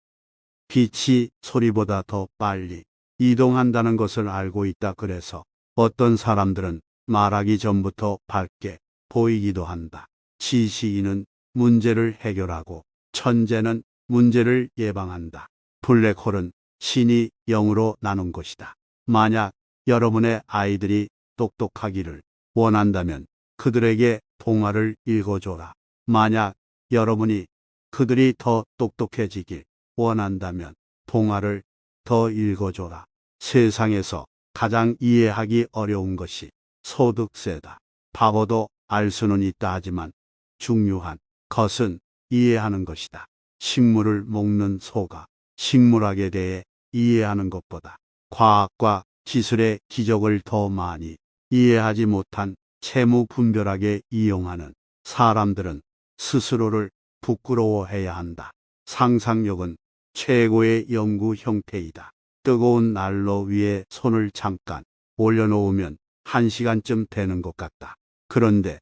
[SPEAKER 1] 빛이 소리보다 더 빨리 이동한다는 것을 알고 있다. 그래서 어떤 사람들은 말하기 전부터 밝게 보이기도 한다. 지식인은 문제를 해결하고 천재는 문제를 예방한다. 블랙홀은 신이 0으로 나눈 것이다. 만약 여러분의 아이들이 똑똑하기를 원한다면 그들에게 동화를 읽어줘라. 만약 여러분이 그들이 더 똑똑해지길 원한다면 동화를 더 읽어줘라. 세상에서 가장 이해하기 어려운 것이 소득세다. 바보도 알 수는 있다 하지만 중요한 것은 이해하는 것이다. 식물을 먹는 소가 식물학에 대해 이해하는 것보다 과학과 기술의 기적을 더 많이 이해하지 못한 채무분별하게 이용하는 사람들은 스스로를 부끄러워해야 한다. 상상력은 최고의 연구 형태이다. 뜨거운 난로 위에 손을 잠깐 올려놓으면 1시간쯤 되는 것 같다. 그런데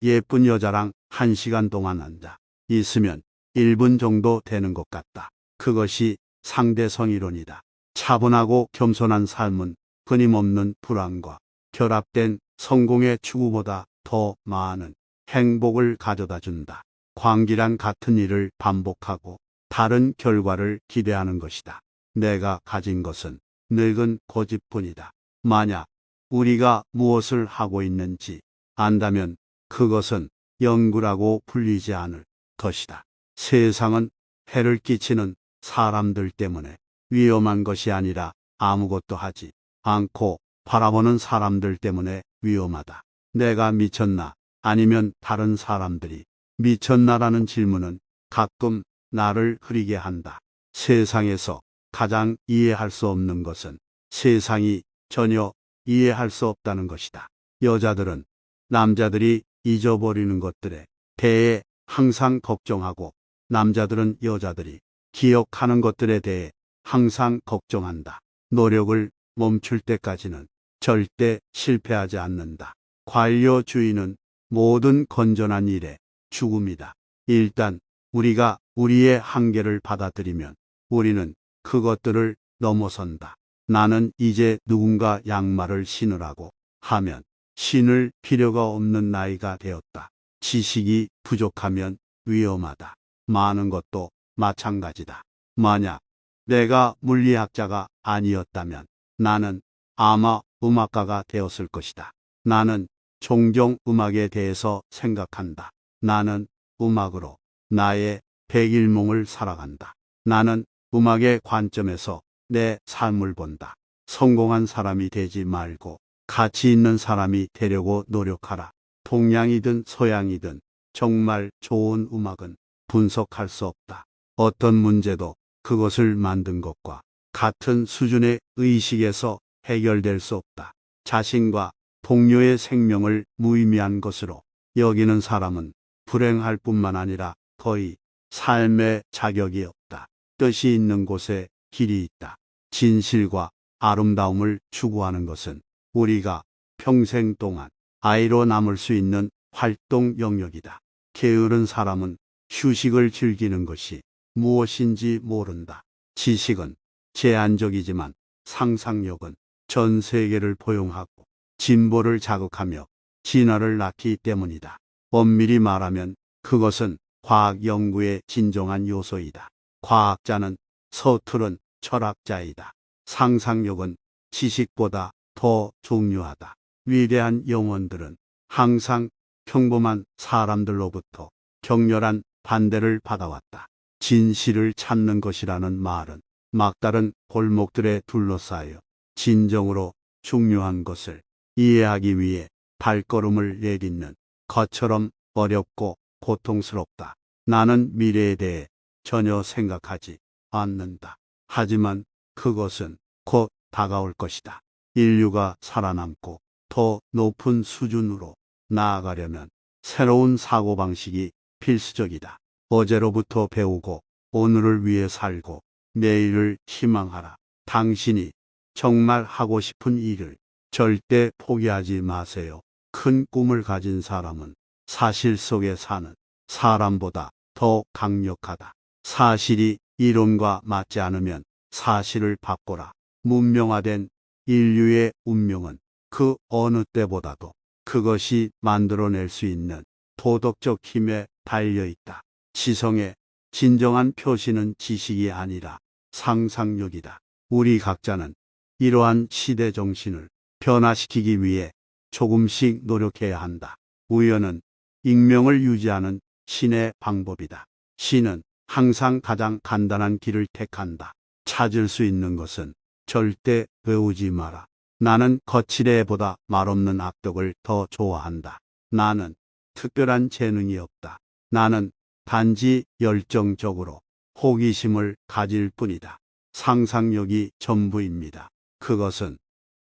[SPEAKER 1] 예쁜 여자랑 1시간 동안 앉아 있으면 1분 정도 되는 것 같다. 그것이 상대성 이론이다. 차분하고 겸손한 삶은 끊임없는 불안과 결합된 성공의 추구보다 더 많은 행복을 가져다 준다. 광기란 같은 일을 반복하고 다른 결과를 기대하는 것이다. 내가 가진 것은 늙은 고집뿐이다. 만약 우리가 무엇을 하고 있는지 안다면 그것은 연구라고 불리지 않을 것이다. 세상은 해를 끼치는 사람들 때문에 위험한 것이 아니라 아무것도 하지 않고 바라보는 사람들 때문에 위험하다. 내가 미쳤나? 아니면 다른 사람들이 미쳤나라는 질문은 가끔 나를 흐리게 한다. 세상에서 가장 이해할 수 없는 것은 세상이 전혀 이해할 수 없다는 것이다. 여자들은 남자들이 잊어버리는 것들에 대해 항상 걱정하고 남자들은 여자들이 기억하는 것들에 대해 항상 걱정한다. 노력을 멈출 때까지는 절대 실패하지 않는다. 관료주의는 모든 건전한 일의 죽음이다. 일단 우리가 우리의 한계를 받아들이면 우리는 그것들을 넘어선다. 나는 이제 누군가 양말을 신으라고 하면 신을 필요가 없는 나이가 되었다. 지식이 부족하면 위험하다. 많은 것도 마찬가지다. 만약 내가 물리학자가 아니었다면 나는 아마 음악가가 되었을 것이다. 나는 종종 음악에 대해서 생각한다. 나는 음악으로 나의 백일몽을 살아간다. 나는 음악의 관점에서 내 삶을 본다. 성공한 사람이 되지 말고 가치 있는 사람이 되려고 노력하라. 동양이든 서양이든 정말 좋은 음악은 분석할 수 없다. 어떤 문제도 그것을 만든 것과 같은 수준의 의식에서 해결될 수 없다. 자신과 동료의 생명을 무의미한 것으로 여기는 사람은 불행할 뿐만 아니라 거의 삶의 자격이 없다. 뜻이 있는 곳에 길이 있다. 진실과 아름다움을 추구하는 것은 우리가 평생 동안 아이로 남을 수 있는 활동 영역이다. 게으른 사람은 휴식을 즐기는 것이 무엇인지 모른다. 지식은 제한적이지만 상상력은 전 세계를 포용하고 진보를 자극하며 진화를 낳기 때문이다. 엄밀히 말하면 그것은 과학 연구의 진정한 요소이다. 과학자는 서투른 철학자이다. 상상력은 지식보다 더 중요하다. 위대한 영혼들은 항상 평범한 사람들로부터 격렬한 반대를 받아왔다. 진실을 찾는 것이라는 말은 막다른 골목들에 둘러싸여 진정으로 중요한 것을 이해하기 위해 발걸음을 내딛는 것처럼 어렵고 고통스럽다. 나는 미래에 대해 전혀 생각하지 않는다. 하지만 그것은 곧 다가올 것이다. 인류가 살아남고 더 높은 수준으로 나아가려면 새로운 사고방식이 필수적이다. 어제로부터 배우고 오늘을 위해 살고 내일을 희망하라. 당신이 정말 하고 싶은 일을 절대 포기하지 마세요. 큰 꿈을 가진 사람은 사실 속에 사는 사람보다 더 강력하다. 사실이 이론과 맞지 않으면 사실을 바꿔라. 문명화된 인류의 운명은 그 어느 때보다도 그것이 만들어낼 수 있는 도덕적 힘에 달려있다. 지성의 진정한 표시는 지식이 아니라 상상력이다. 우리 각자는 이러한 시대 정신을 변화시키기 위해 조금씩 노력해야 한다. 우연은 익명을 유지하는 신의 방법이다. 신은 항상 가장 간단한 길을 택한다. 찾을 수 있는 것은 절대 배우지 마라. 나는 거칠애보다 말없는 악덕을 더 좋아한다. 나는 특별한 재능이 없다. 나는 단지 열정적으로 호기심을 가질 뿐이다. 상상력이 전부입니다. 그것은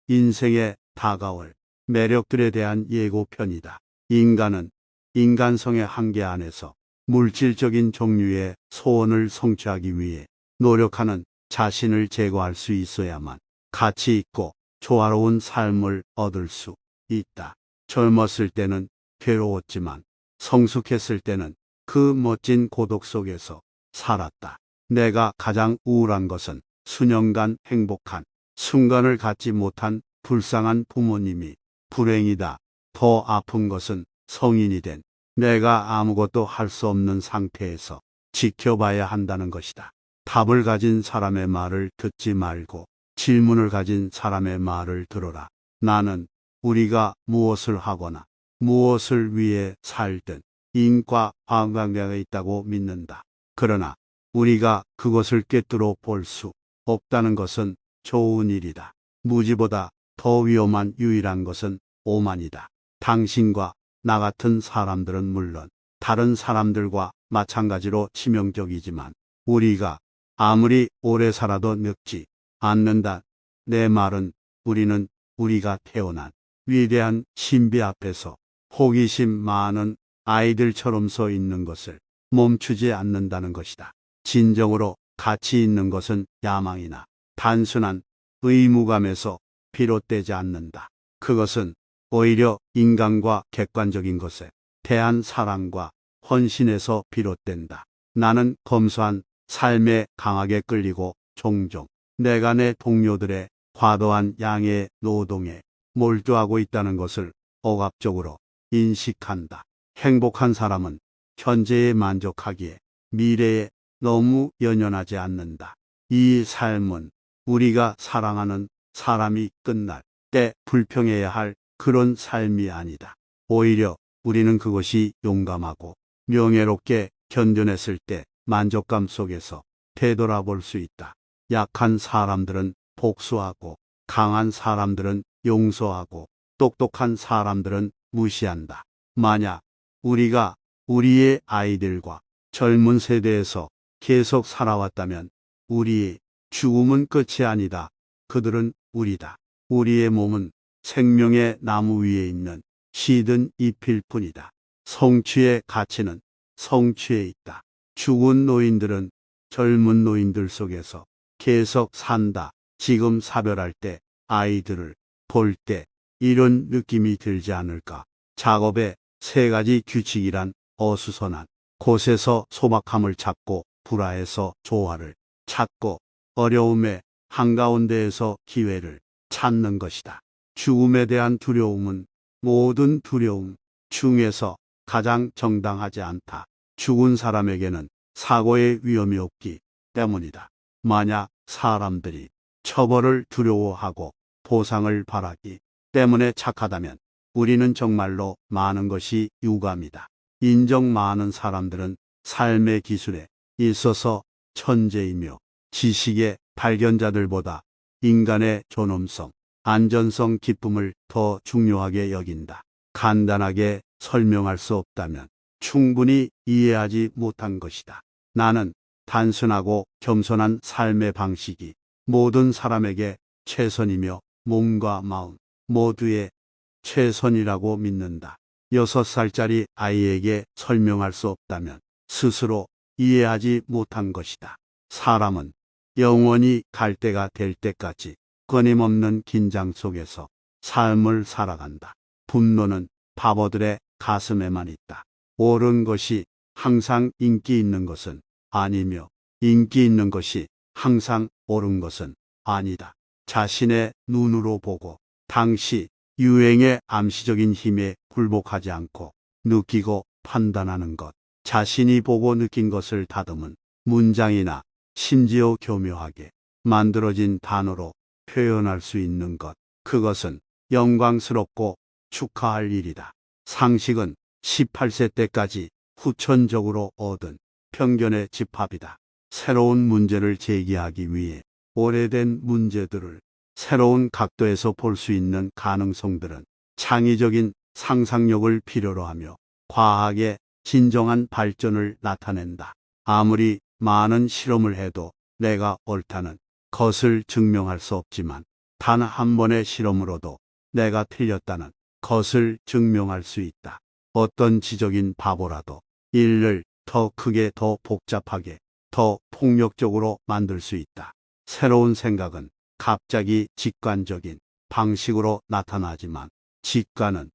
[SPEAKER 1] 인생에 다가올 매력들에 대한 예고편이다. 인간은 인간성의 한계 안에서 물질적인 종류의 소원을 성취하기 위해 노력하는 자신을 제거할 수 있어야만 가치 있고 조화로운 삶을 얻을 수 있다. 젊었을 때는 괴로웠지만 성숙했을 때는 그 멋진 고독 속에서 살았다. 내가 가장 우울한 것은 수년간 행복한 순간을 갖지 못한 불쌍한 부모님이 불행이다. 더 아픈 것은 성인이 된 내가 아무것도 할 수 없는 상태에서 지켜봐야 한다는 것이다. 답을 가진 사람의 말을 듣지 말고 질문을 가진 사람의 말을 들어라. 나는 우리가 무엇을 하거나 무엇을 위해 살든 인과 관계가 있다고 믿는다. 그러나 우리가 그것을 꿰뚫어 볼 수 없다는 것은 좋은 일이다. 무지보다 더 위험한 유일한 것은 오만이다. 당신과 나 같은 사람들은 물론 다른 사람들과 마찬가지로 치명적이지만 우리가 아무리 오래 살아도 늙지 않는다. 내 말은 우리는 우리가 태어난 위대한 신비 앞에서 호기심 많은 아이들처럼 서 있는 것을 멈추지 않는다는 것이다. 진정으로 가치 있는 것은 야망이나 단순한 의무감에서 비롯되지 않는다. 그것은 오히려 인간과 객관적인 것에 대한 사랑과 헌신에서 비롯된다. 나는 검소한 삶에 강하게 끌리고 종종 내가 내 동료들의 과도한 양의 노동에 몰두하고 있다는 것을 억압적으로 인식한다. 행복한 사람은 현재에 만족하기에 미래에 너무 연연하지 않는다. 이 삶은 우리가 사랑하는 사람이 끝날 때 불평해야 할 그런 삶이 아니다. 오히려 우리는 그것이 용감하고 명예롭게 견뎌냈을 때 만족감 속에서 되돌아볼 수 있다. 약한 사람들은 복수하고 강한 사람들은 용서하고 똑똑한 사람들은 무시한다. 만약 우리가 우리의 아이들과 젊은 세대에서 계속 살아왔다면 우리의 죽음은 끝이 아니다. 그들은 우리다. 우리의 몸은 생명의 나무 위에 있는 시든 잎일 뿐이다. 성취의 가치는 성취에 있다. 죽은 노인들은 젊은 노인들 속에서 계속 산다. 지금 사별할 때 아이들을 볼 때 이런 느낌이 들지 않을까? 작업의 세 가지 규칙이란 어수선한 곳에서 소박함을 찾고 불화에서 조화를 찾고 어려움의 한가운데에서 기회를 찾는 것이다. 죽음에 대한 두려움은 모든 두려움 중에서 가장 정당하지 않다. 죽은 사람에게는 사고의 위험이 없기 때문이다. 만약 사람들이 처벌을 두려워하고 보상을 바라기 때문에 착하다면 우리는 정말로 많은 것이 유감이다. 인정 많은 사람들은 삶의 기술에 있어서 천재이며 지식의 발견자들보다 인간의 존엄성, 안전성, 기쁨을 더 중요하게 여긴다. 간단하게 설명할 수 없다면 충분히 이해하지 못한 것이다. 나는 단순하고 겸손한 삶의 방식이 모든 사람에게 최선이며 몸과 마음 모두의 최선이라고 믿는다. 6살짜리 아이에게 설명할 수 없다면 스스로 이해하지 못한 것이다. 사람은 영원히 갈 때가 될 때까지 끊임없는 긴장 속에서 삶을 살아간다. 분노는 바보들의 가슴에만 있다. 옳은 것이 항상 인기 있는 것은 아니며 인기 있는 것이 항상 옳은 것은 아니다. 자신의 눈으로 보고 당시 유행의 암시적인 힘에 굴복하지 않고 느끼고 판단하는 것. 자신이 보고 느낀 것을 다듬은 문장이나 심지어 교묘하게 만들어진 단어로 표현할 수 있는 것. 그것은 영광스럽고 축하할 일이다. 상식은 18세 때까지 후천적으로 얻은 편견의 집합이다. 새로운 문제를 제기하기 위해 오래된 문제들을 새로운 각도에서 볼 수 있는 가능성들은 창의적인 상상력을 필요로 하며 과학의 진정한 발전을 나타낸다. 아무리 많은 실험을 해도 내가 옳다는 것을 증명할 수 없지만 단 한 번의 실험으로도 내가 틀렸다는 것을 증명할 수 있다. 어떤 지적인 바보라도 일을 더 크게, 더 복잡하게, 더 폭력적으로 만들 수 있다. 새로운 생각은 갑자기 직관적인 방식으로 나타나지만 직관은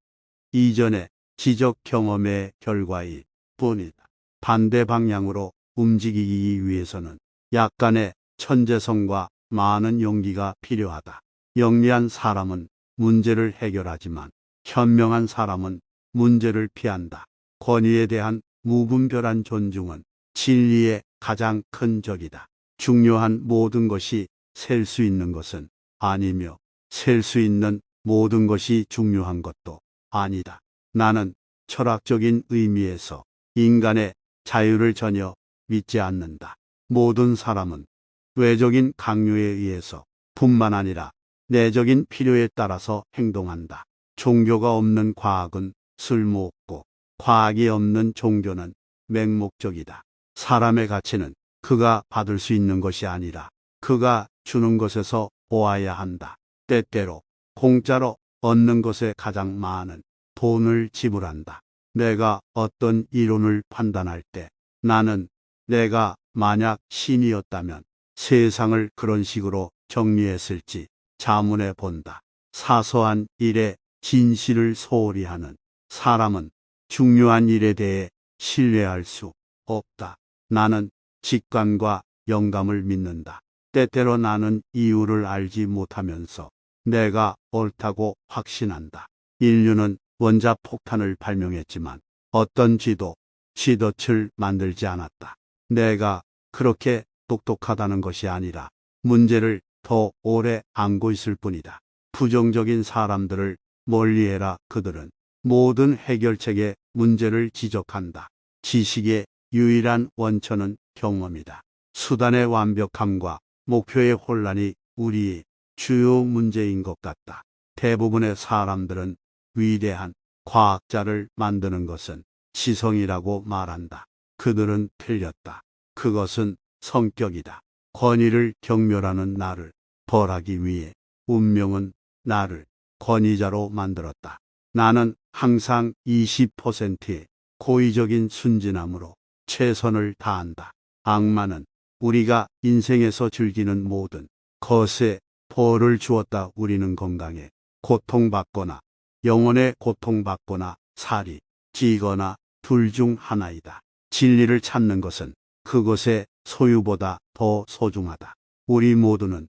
[SPEAKER 1] 이전의 지적 경험의 결과일 뿐이다. 반대 방향으로 움직이기 위해서는 약간의 천재성과 많은 용기가 필요하다. 영리한 사람은 문제를 해결하지만 현명한 사람은 문제를 피한다. 권위에 대한 무분별한 존중은 진리의 가장 큰 적이다. 중요한 모든 것이 셀 수 있는 것은 아니며 셀 수 있는 모든 것이 중요한 것도 아니다. 나는 철학적인 의미에서 인간의 자유를 전혀 믿지 않는다. 모든 사람은 외적인 강요에 의해서 뿐만 아니라 내적인 필요에 따라서 행동한다. 종교가 없는 과학은 쓸모없고 과학이 없는 종교는 맹목적이다. 사람의 가치는 그가 받을 수 있는 것이 아니라 그가 주는 것에서 보아야 한다. 때때로 공짜로 얻는 것에 가장 많은 돈을 지불한다. 내가 어떤 이론을 판단할 때 나는 내가 만약 신이었다면 세상을 그런 식으로 정리했을지 자문해 본다. 사소한 일에 진실을 소홀히 하는 사람은 중요한 일에 대해 신뢰할 수 없다. 나는 직관과 영감을 믿는다. 때때로 나는 이유를 알지 못하면서 내가 옳다고 확신한다. 인류는 원자폭탄을 발명했지만 어떤 쥐도 쥐덫을 만들지 않았다. 내가 그렇게 똑똑하다는 것이 아니라 문제를 더 오래 안고 있을 뿐이다. 부정적인 사람들을 멀리해라. 그들은 모든 해결책의 문제를 지적한다. 지식의 유일한 원천은 경험이다. 수단의 완벽함과 목표의 혼란이 우리의 주요 문제인 것 같다. 대부분의 사람들은 위대한 과학자를 만드는 것은 지성이라고 말한다. 그들은 틀렸다. 그것은 성격이다. 권위를 경멸하는 나를 벌하기 위해 운명은 나를 권위자로 만들었다. 나는 항상 20%의 고의적인 순진함으로 최선을 다한다. 악마는 우리가 인생에서 즐기는 모든 것에 벌을 주었다. 우리는 건강에 고통받거나 영혼에 고통받거나 살이 찌거나 둘 중 하나이다. 진리를 찾는 것은 그것의 소유보다 더 소중하다. 우리 모두는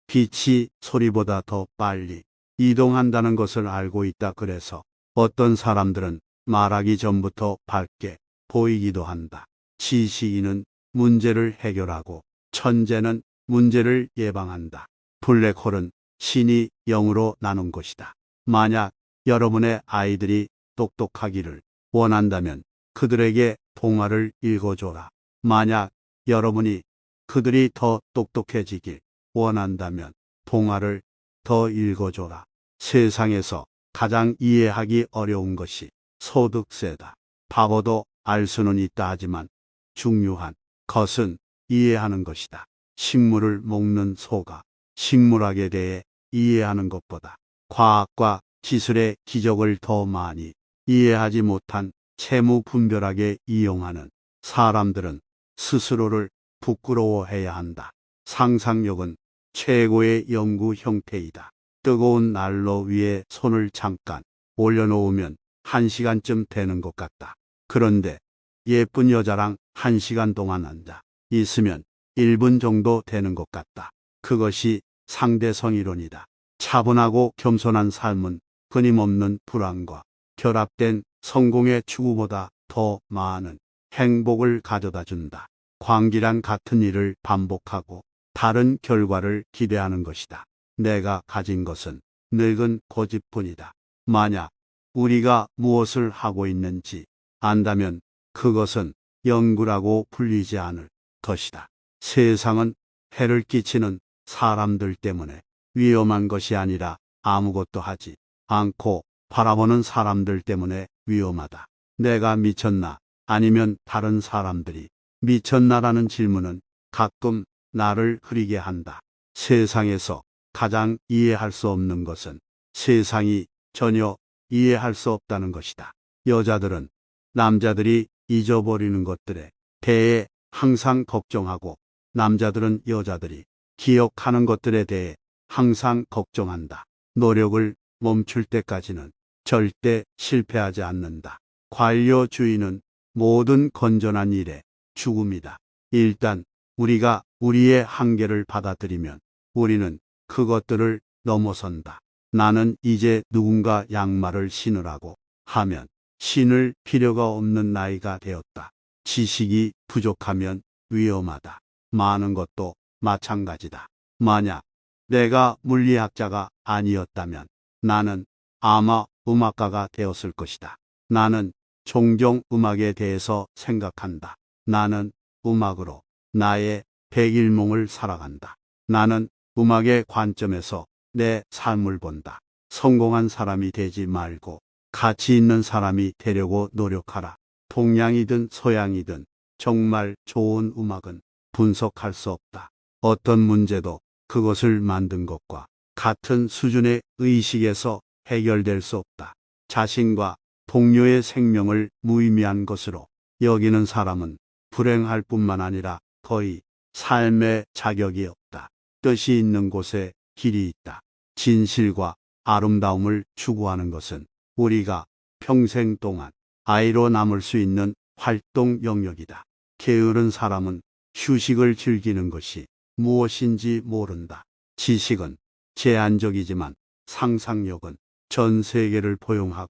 [SPEAKER 1] 빛이 소리보다 더 빨리 이동한다는 것을 알고 있다. 그래서 어떤 사람들은 말하기 전부터 밝게 보이기도 한다. 지식인은 문제를 해결하고 천재는 문제를 예방한다. 블랙홀은 신이 영으로 나눈 것이다. 만약 여러분의 아이들이 똑똑하기를 원한다면 그들에게 동화를 읽어줘라. 만약 여러분이 그들이 더 똑똑해지길 원한다면 동화를 더 읽어줘라. 세상에서 가장 이해하기 어려운 것이 소득세다. 바보도 알 수는 있다 하지만 중요한 것은 이해하는 것이다. 식물을 먹는 소가 식물학에 대해 이해하는 것보다 과학과 기술의 기적을 더 많이 이해하지 못한 채무분별하게 이용하는 사람들은 스스로를 부끄러워해야 한다. 상상력은 최고의 연구 형태이다. 뜨거운 난로 위에 손을 잠깐 올려놓으면 1시간쯤 되는 것 같다. 그런데 예쁜 여자랑 1시간 동안 앉아 있으면 1분 정도 되는 것 같다. 그것이 상대성 이론이다. 차분하고 겸손한 삶은 끊임없는 불안과 결합된 성공의 추구보다 더 많은 행복을 가져다 준다. 광기란 같은 일을 반복하고 다른 결과를 기대하는 것이다. 내가 가진 것은 늙은 고집뿐이다. 만약 우리가 무엇을 하고 있는지 안다면 그것은 연구라고 불리지 않을 것이다. 세상은 해를 끼치는 사람들 때문에 위험한 것이 아니라 아무것도 하지 않고 바라보는 사람들 때문에 위험하다. 내가 미쳤나? 아니면 다른 사람들이 미쳤나라는 질문은 가끔 나를 흐리게 한다. 세상에서 가장 이해할 수 없는 것은 세상이 전혀 이해할 수 없다는 것이다. 여자들은 남자들이 잊어버리는 것들에 대해 항상 걱정하고 남자들은 여자들이 기억하는 것들에 대해 항상 걱정한다. 노력을 멈출 때까지는 절대 실패하지 않는다. 관료주의는 모든 건전한 일의 죽음이다. 일단 우리가 우리의 한계를 받아들이면 우리는 그것들을 넘어선다. 나는 이제 누군가 양말을 신으라고 하면 신을 필요가 없는 나이가 되었다. 지식이 부족하면 위험하다. 많은 것도 마찬가지다. 만약 내가 물리학자가 아니었다면 나는 아마 음악가가 되었을 것이다. 나는 종종 음악에 대해서 생각한다. 나는 음악으로 나의 백일몽을 살아간다. 나는 음악의 관점에서 내 삶을 본다. 성공한 사람이 되지 말고 가치 있는 사람이 되려고 노력하라. 동양이든 서양이든 정말 좋은 음악은 분석할 수 없다. 어떤 문제도 그것을 만든 것과 같은 수준의 의식에서 해결될 수 없다. 자신과 동료의 생명을 무의미한 것으로 여기는 사람은 불행할 뿐만 아니라 거의 삶의 자격이 없다. 뜻이 있는 곳에 길이 있다. 진실과 아름다움을 추구하는 것은 우리가 평생 동안 아이로 남을 수 있는 활동 영역이다. 게으른 사람은 휴식을 즐기는 것이 무엇인지 모른다. 지식은 제한적이지만 상상력은 전 세계를 포용하고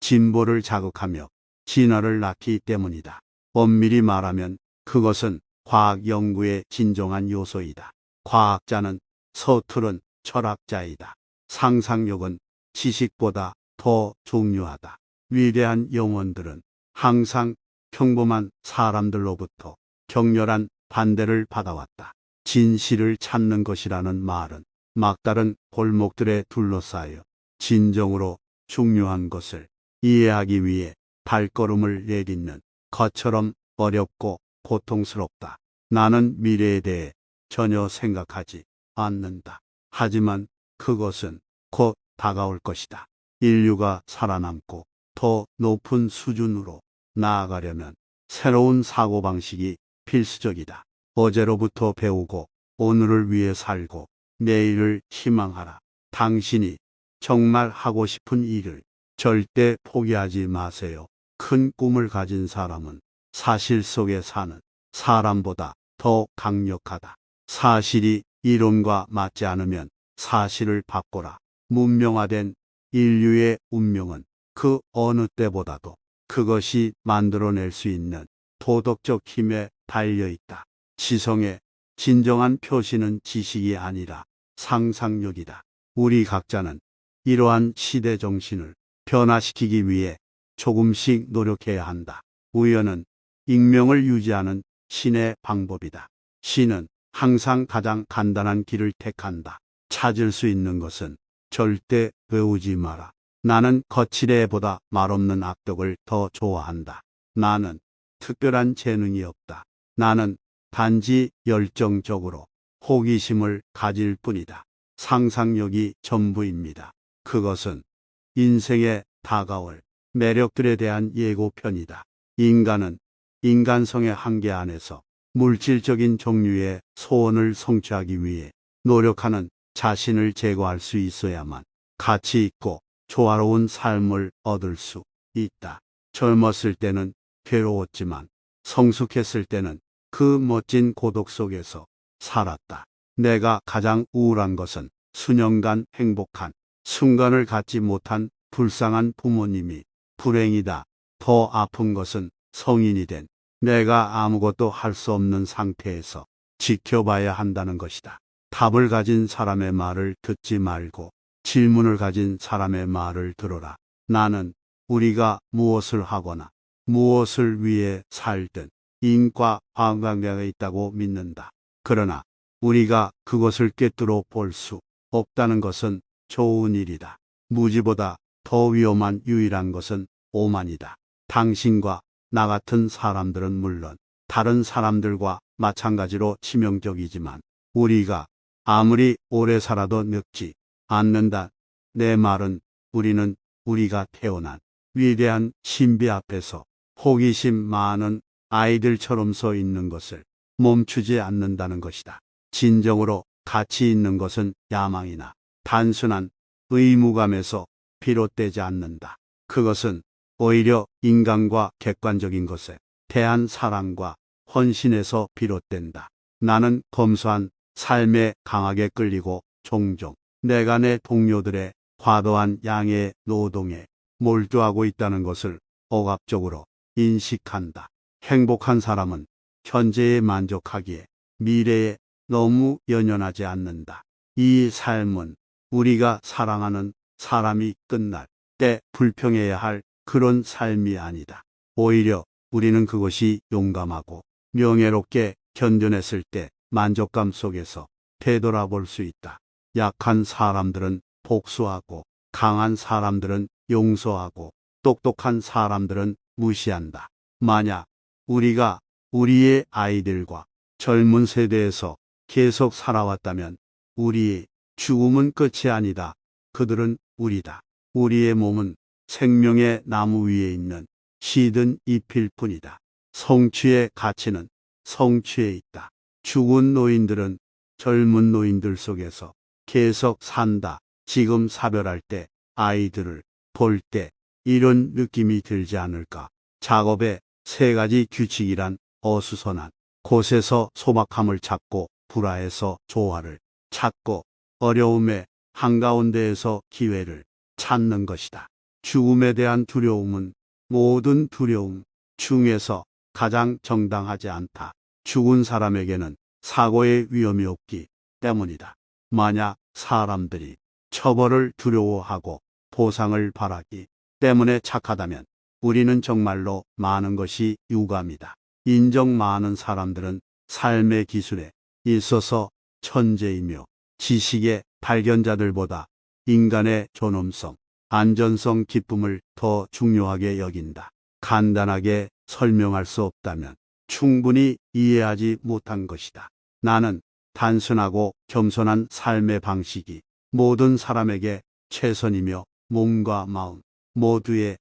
[SPEAKER 1] 진보를 자극하며 진화를 낳기 때문이다. 엄밀히 말하면 그것은 과학 연구의 진정한 요소이다. 과학자는 서투른 철학자이다. 상상력은 지식보다 더 중요하다. 위대한 영혼들은 항상 평범한 사람들로부터 격렬한 반대를 받아왔다. 진실을 찾는 것이라는 말은 막다른 골목들에 둘러싸여 진정으로 중요한 것을 이해하기 위해 발걸음을 내딛는 것처럼 어렵고 고통스럽다. 나는 미래에 대해 전혀 생각하지 않는다. 하지만 그것은 곧 다가올 것이다. 인류가 살아남고 더 높은 수준으로 나아가려면 새로운 사고방식이 필수적이다. 어제로부터 배우고 오늘을 위해 살고 내일을 희망하라. 당신이 정말 하고 싶은 일을 절대 포기하지 마세요. 큰 꿈을 가진 사람은 사실 속에 사는 사람보다 더 강력하다. 사실이 이론과 맞지 않으면 사실을 바꿔라. 문명화된 인류의 운명은 그 어느 때보다도 그것이 만들어낼 수 있는 도덕적 힘에 달려있다. 지성의 진정한 표시는 지식이 아니라 상상력이다. 우리 각자는 이러한 시대 정신을 변화시키기 위해 조금씩 노력해야 한다. 우연은 익명을 유지하는 신의 방법이다. 신은 항상 가장 간단한 길을 택한다. 찾을 수 있는 것은 절대 배우지 마라. 나는 거칠애보다 말없는 악덕을 더 좋아한다. 나는 특별한 재능이 없다. 나는 단지 열정적으로 호기심을 가질 뿐이다. 상상력이 전부입니다. 그것은 인생에 다가올 매력들에 대한 예고편이다. 인간은 인간성의 한계 안에서 물질적인 종류의 소원을 성취하기 위해 노력하는 자신을 제거할 수 있어야만 가치 있고 조화로운 삶을 얻을 수 있다. 젊었을 때는 괴로웠지만 성숙했을 때는 그 멋진 고독 속에서 살았다. 내가 가장 우울한 것은 수년간 행복한 순간을 갖지 못한 불쌍한 부모님이 불행이다. 더 아픈 것은 성인이 된 내가 아무것도 할 수 없는 상태에서 지켜봐야 한다는 것이다. 답을 가진 사람의 말을 듣지 말고 질문을 가진 사람의 말을 들어라. 나는 우리가 무엇을 하거나 무엇을 위해 살든 인과 관계가 있다고 믿는다. 그러나 우리가 그것을 꿰뚫어 볼 수 없다는 것은 좋은 일이다. 무지보다 더 위험한 유일한 것은 오만이다. 당신과 나 같은 사람들은 물론 다른 사람들과 마찬가지로 치명적이지만 우리가 아무리 오래 살아도 늙지 않는다. 내 말은 우리가 태어난 위대한 신비 앞에서 호기심 많은 아이들처럼 서 있는 것을 멈추지 않는다는 것이다. 진정으로 가치 있는 것은 야망이나 단순한 의무감에서 비롯되지 않는다. 그것은 오히려 인간과 객관적인 것에 대한 사랑과 헌신에서 비롯된다. 나는 검소한 삶에 강하게 끌리고 종종 내가 내 동료들의 과도한 양의 노동에 몰두하고 있다는 것을 억압적으로 인식한다. 행복한 사람은 현재에 만족하기에 미래에 너무 연연하지 않는다. 이 삶은 우리가 사랑하는 사람이 끝날 때 불평해야 할 그런 삶이 아니다. 오히려 우리는 그것이 용감하고 명예롭게 견뎌냈을 때 만족감 속에서 되돌아볼 수 있다. 약한 사람들은 복수하고 강한 사람들은 용서하고 똑똑한 사람들은 무시한다. 만약 우리가 우리의 아이들과 젊은 세대에서 계속 살아왔다면 우리의 죽음은 끝이 아니다. 그들은 우리다. 우리의 몸은 생명의 나무 위에 있는 시든 잎일 뿐이다. 성취의 가치는 성취에 있다. 죽은 노인들은 젊은 노인들 속에서 계속 산다. 지금 사별할 때 아이들을 볼 때 이런 느낌이 들지 않을까? 작업의 세 가지 규칙이란 어수선한 곳에서 소박함을 찾고 불화에서 조화를 찾고 어려움의 한가운데에서 기회를 찾는 것이다. 죽음에 대한 두려움은 모든 두려움 중에서 가장 정당하지 않다. 죽은 사람에게는 사고의 위험이 없기 때문이다. 만약 사람들이 처벌을 두려워하고 보상을 바라기 때문에 착하다면 우리는 정말로 많은 것이 유감이다. 인정 많은 사람들은 삶의 기술에 있어서 천재이며 지식의 발견자들보다 인간의 존엄성, 안전성, 기쁨을 더 중요하게 여긴다. 간단하게 설명할 수 없다면 충분히 이해하지 못한 것이다. 나는 단순하고 겸손한 삶의 방식이 모든 사람에게 최선이며 몸과 마음 모두의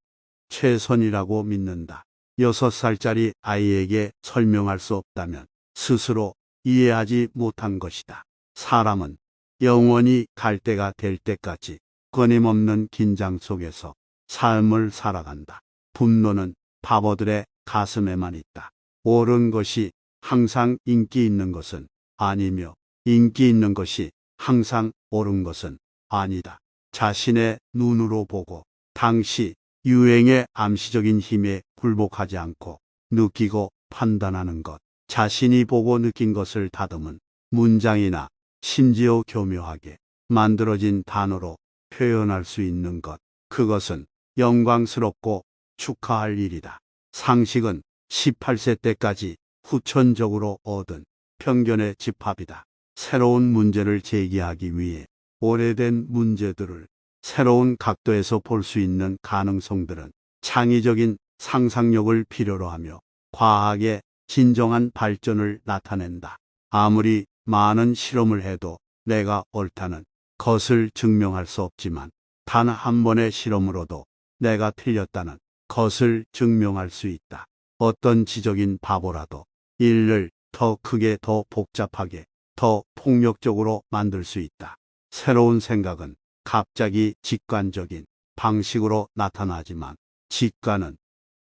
[SPEAKER 1] 최선이라고 믿는다. 6살짜리 아이에게 설명할 수 없다면 스스로 이해하지 못한 것이다. 사람은 영원히 갈 때가 될 때까지 끊임없는 긴장 속에서 삶을 살아간다. 분노는 바보들의 가슴에만 있다. 옳은 것이 항상 인기 있는 것은 아니며 인기 있는 것이 항상 옳은 것은 아니다. 자신의 눈으로 보고 당시 유행의 암시적인 힘에 굴복하지 않고 느끼고 판단하는 것. 자신이 보고 느낀 것을 다듬은 문장이나 심지어 교묘하게 만들어진 단어로 표현할 수 있는 것. 그것은 영광스럽고 축하할 일이다. 상식은 18세 때까지 후천적으로 얻은 편견의 집합이다. 새로운 문제를 제기하기 위해 오래된 문제들을 새로운 각도에서 볼 수 있는 가능성들은 창의적인 상상력을 필요로 하며 과학의 진정한 발전을 나타낸다. 아무리 많은 실험을 해도 내가 옳다는 것을 증명할 수 없지만 단 한 번의 실험으로도 내가 틀렸다는 것을 증명할 수 있다. 어떤 지적인 바보라도 일을 더 크게, 더 복잡하게, 더 폭력적으로 만들 수 있다. 새로운 생각은 갑자기 직관적인 방식으로 나타나지만 직관은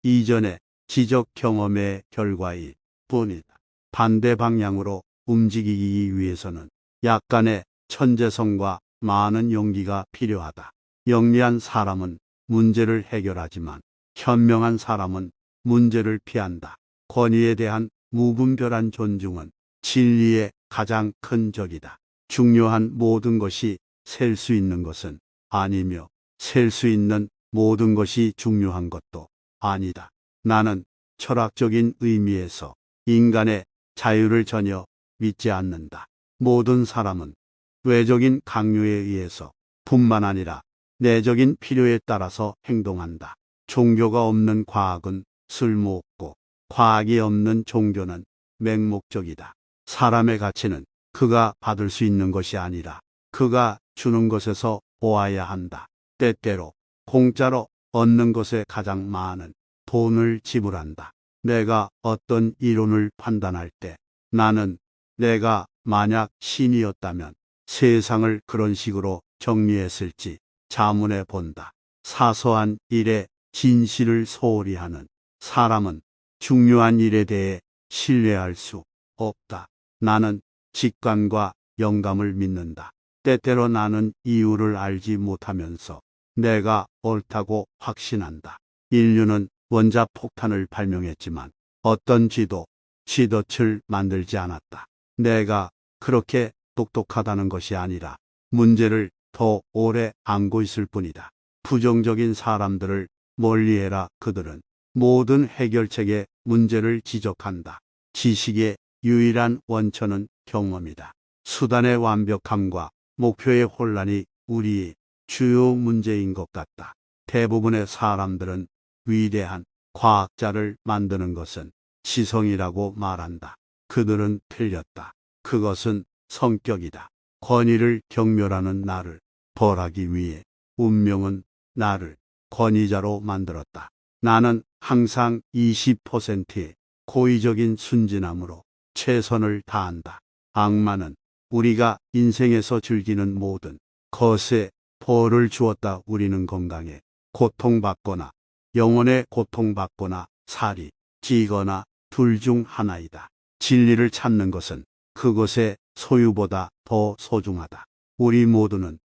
[SPEAKER 1] 이전의 지적 경험의 결과일 뿐이다. 반대 방향으로 움직이기 위해서는 약간의 천재성과 많은 용기가 필요하다. 영리한 사람은 문제를 해결하지만 현명한 사람은 문제를 피한다. 권위에 대한 무분별한 존중은 진리의 가장 큰 적이다. 중요한 모든 것이 셀 수 있는 것은 아니며 셀 수 있는 모든 것이 중요한 것도 아니다. 나는 철학적인 의미에서 인간의 자유를 전혀 믿지 않는다. 모든 사람은 외적인 강요에 의해서 뿐만 아니라 내적인 필요에 따라서 행동한다. 종교가 없는 과학은 쓸모없고 과학이 없는 종교는 맹목적이다. 사람의 가치는 그가 받을 수 있는 것이 아니라 그가 주는 것에서 보아야 한다. 때때로 공짜로 얻는 것에 가장 많은 돈을 지불한다. 내가 어떤 이론을 판단할 때 나는 내가 만약 신이었다면 세상을 그런 식으로 정리했을지 자문해 본다. 사소한 일에 진실을 소홀히 하는 사람은 중요한 일에 대해 신뢰할 수 없다. 나는 직관과 영감을 믿는다. 때때로 나는 이유를 알지 못하면서 내가 옳다고 확신한다. 인류는 원자폭탄을 발명했지만 어떤 쥐덫을 만들지 않았다. 내가 그렇게 똑똑하다는 것이 아니라 문제를 더 오래 안고 있을 뿐이다. 부정적인 사람들을 멀리해라. 그들은 모든 해결책의 문제를 지적한다. 지식의 유일한 원천은 경험이다. 수단의 완벽함과 목표의 혼란이 우리의 주요 문제인 것 같다. 대부분의 사람들은 위대한 과학자를 만드는 것은 지성이라고 말한다. 그들은 틀렸다. 그것은 성격이다. 권위를 경멸하는 나를 벌하기 위해 운명은 나를 권위자로 만들었다. 나는 항상 20%의 고의적인 순진함으로 최선을 다한다. 악마는 우리가 인생에서 즐기는 모든 것에 벌을 주었다. 우리는 건강에 고통받거나 영혼에 고통받거나 살이 찌거나 둘 중 하나이다. 진리를 찾는 것은 그것의 소유보다 더 소중하다. 우리 모두는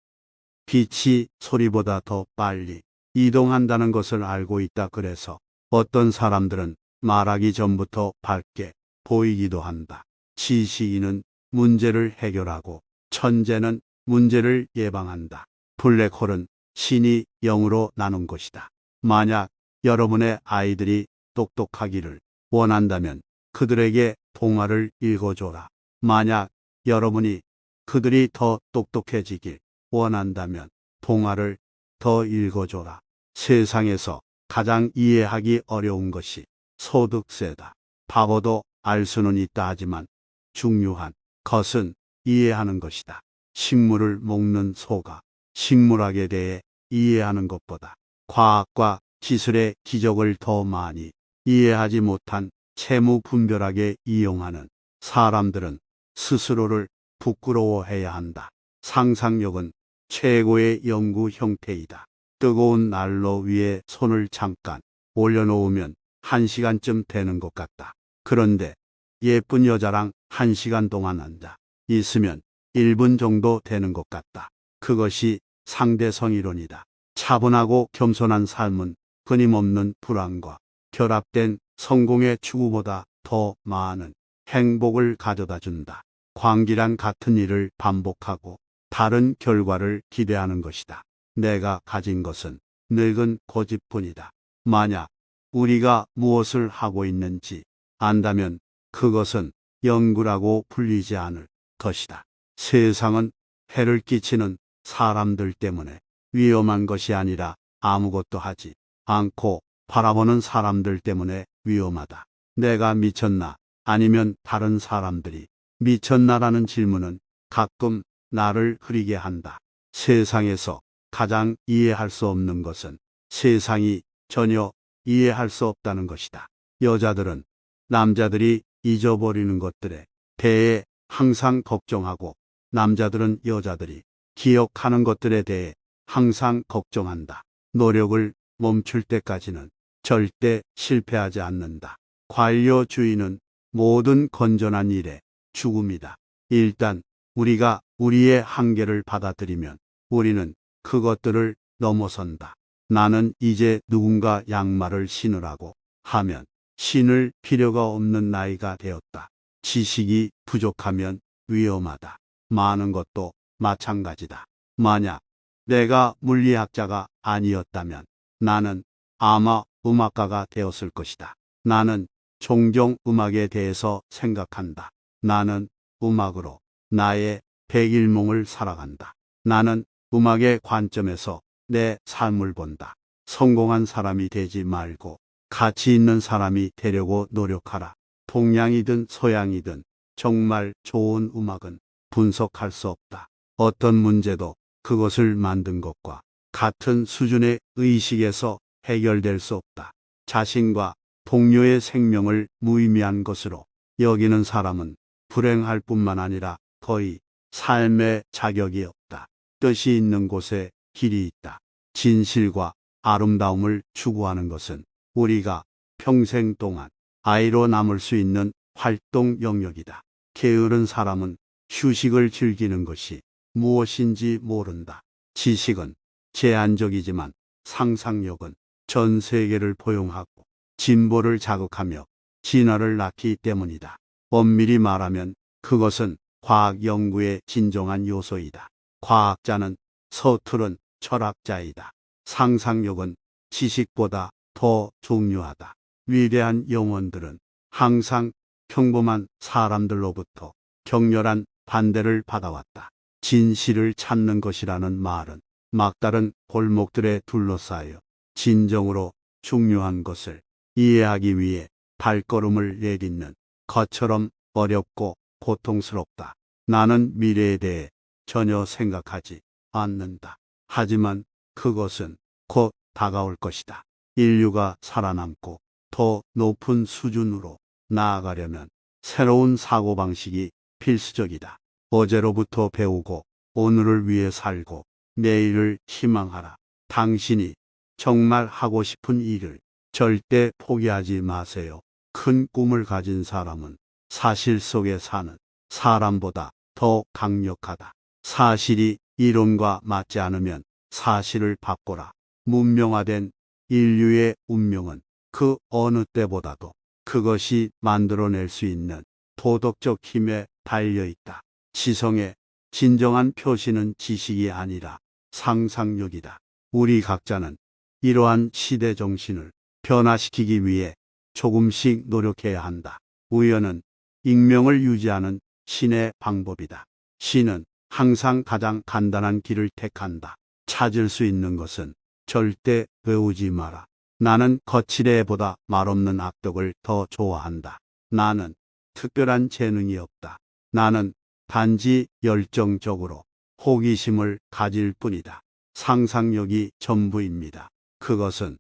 [SPEAKER 1] 빛이 소리보다 더 빨리 이동한다는 것을 알고 있다. 그래서 어떤 사람들은 말하기 전부터 밝게 보이기도 한다. 지식인은 문제를 해결하고 천재는 문제를 예방한다. 블랙홀은 신이 0으로 나눈 것이다. 만약 여러분의 아이들이 똑똑하기를 원한다면 그들에게 동화를 읽어줘라. 만약 여러분이 그들이 더 똑똑해지길 원한다면 동화를 더 읽어줘라. 세상에서 가장 이해하기 어려운 것이 소득세다. 바보도 알 수는 있다 하지만 중요한 것은 이해하는 것이다. 식물을 먹는 소가 식물학에 대해 이해하는 것보다 과학과 기술의 기적을 더 많이 이해하지 못한 채무분별하게 이용하는 사람들은 스스로를 부끄러워해야 한다. 상상력은 최고의 연구 형태이다. 뜨거운 난로 위에 손을 잠깐 올려놓으면 1시간쯤 되는 것 같다. 그런데 예쁜 여자랑 1시간 동안 앉아 있으면 1분 정도 되는 것 같다. 그것이 상대성 이론이다. 차분하고 겸손한 삶은 끊임없는 불안과 결합된 성공의 추구보다 더 많은 행복을 가져다 준다. 광기란 같은 일을 반복하고 다른 결과를 기대하는 것이다. 내가 가진 것은 늙은 고집뿐이다. 만약 우리가 무엇을 하고 있는지 안다면 그것은 연구라고 불리지 않을 것이다. 세상은 해를 끼치는 사람들 때문에 위험한 것이 아니라 아무것도 하지 않고 바라보는 사람들 때문에 위험하다. 내가 미쳤나? 아니면 다른 사람들이 미쳤나라는 질문은 가끔 나를 흐리게 한다. 세상에서 가장 이해할 수 없는 것은 세상이 전혀 이해할 수 없다는 것이다. 여자들은 남자들이 잊어버리는 것들에 대해 항상 걱정하고 남자들은 여자들이 기억하는 것들에 대해 항상 걱정한다. 노력을 멈출 때까지는 절대 실패하지 않는다. 관료주의는 모든 건전한 일의 죽음이다. 일단 우리가 우리의 한계를 받아들이면 우리는 그것들을 넘어선다. 나는 이제 누군가 양말을 신으라고 하면 신을 필요가 없는 나이가 되었다. 지식이 부족하면 위험하다. 많은 것도 마찬가지다. 만약 내가 물리학자가 아니었다면 나는 아마 음악가가 되었을 것이다. 나는 종종 음악에 대해서 생각한다. 나는 음악으로 나의 백일몽을 살아간다. 나는 음악의 관점에서 내 삶을 본다. 성공한 사람이 되지 말고 가치 있는 사람이 되려고 노력하라. 동양이든 서양이든 정말 좋은 음악은 분석할 수 없다. 어떤 문제도 그것을 만든 것과 같은 수준의 의식에서 해결될 수 없다. 자신과 동료의 생명을 무의미한 것으로 여기는 사람은 불행할 뿐만 아니라 거의 삶의 자격이 없다. 뜻이 있는 곳에 길이 있다. 진실과 아름다움을 추구하는 것은 우리가 평생 동안 아이로 남을 수 있는 활동 영역이다. 게으른 사람은 휴식을 즐기는 것이 무엇인지 모른다. 지식은 제한적이지만 상상력은 전 세계를 포용하고 진보를 자극하며 진화를 낳기 때문이다. 엄밀히 말하면 그것은 과학 연구의 진정한 요소이다. 과학자는 서투른 철학자이다. 상상력은 지식보다 더 중요하다. 위대한 영혼들은 항상 평범한 사람들로부터 격렬한 반대를 받아왔다. 진실을 찾는 것이라는 말은 막다른 골목들에 둘러싸여 진정으로 중요한 것을 이해하기 위해 발걸음을 내딛는 것처럼 어렵고 고통스럽다. 나는 미래에 대해 전혀 생각하지 않는다. 하지만 그것은 곧 다가올 것이다. 인류가 살아남고 더 높은 수준으로 나아가려면 새로운 사고방식이 필수적이다. 어제로부터 배우고 오늘을 위해 살고 내일을 희망하라. 당신이 정말 하고 싶은 일을 절대 포기하지 마세요. 큰 꿈을 가진 사람은 사실 속에 사는 사람보다 더 강력하다. 사실이 이론과 맞지 않으면 사실을 바꿔라. 문명화된 인류의 운명은 그 어느 때보다도 그것이 만들어낼 수 있는 도덕적 힘에 달려있다. 지성의 진정한 표시는 지식이 아니라 상상력이다. 우리 각자는 이러한 시대 정신을 변화시키기 위해 조금씩 노력해야 한다. 우연은 익명을 유지하는 신의 방법이다. 신은 항상 가장 간단한 길을 택한다. 찾을 수 있는 것은 절대 외우지 마라. 나는 거칠애보다 말없는 악덕을 더 좋아한다. 나는 특별한 재능이 없다. 나는 단지 열정적으로 호기심을 가질 뿐이다. 상상력이 전부입니다. 그것은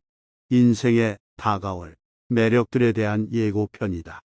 [SPEAKER 1] 인생에 다가올 매력들에 대한 예고편이다.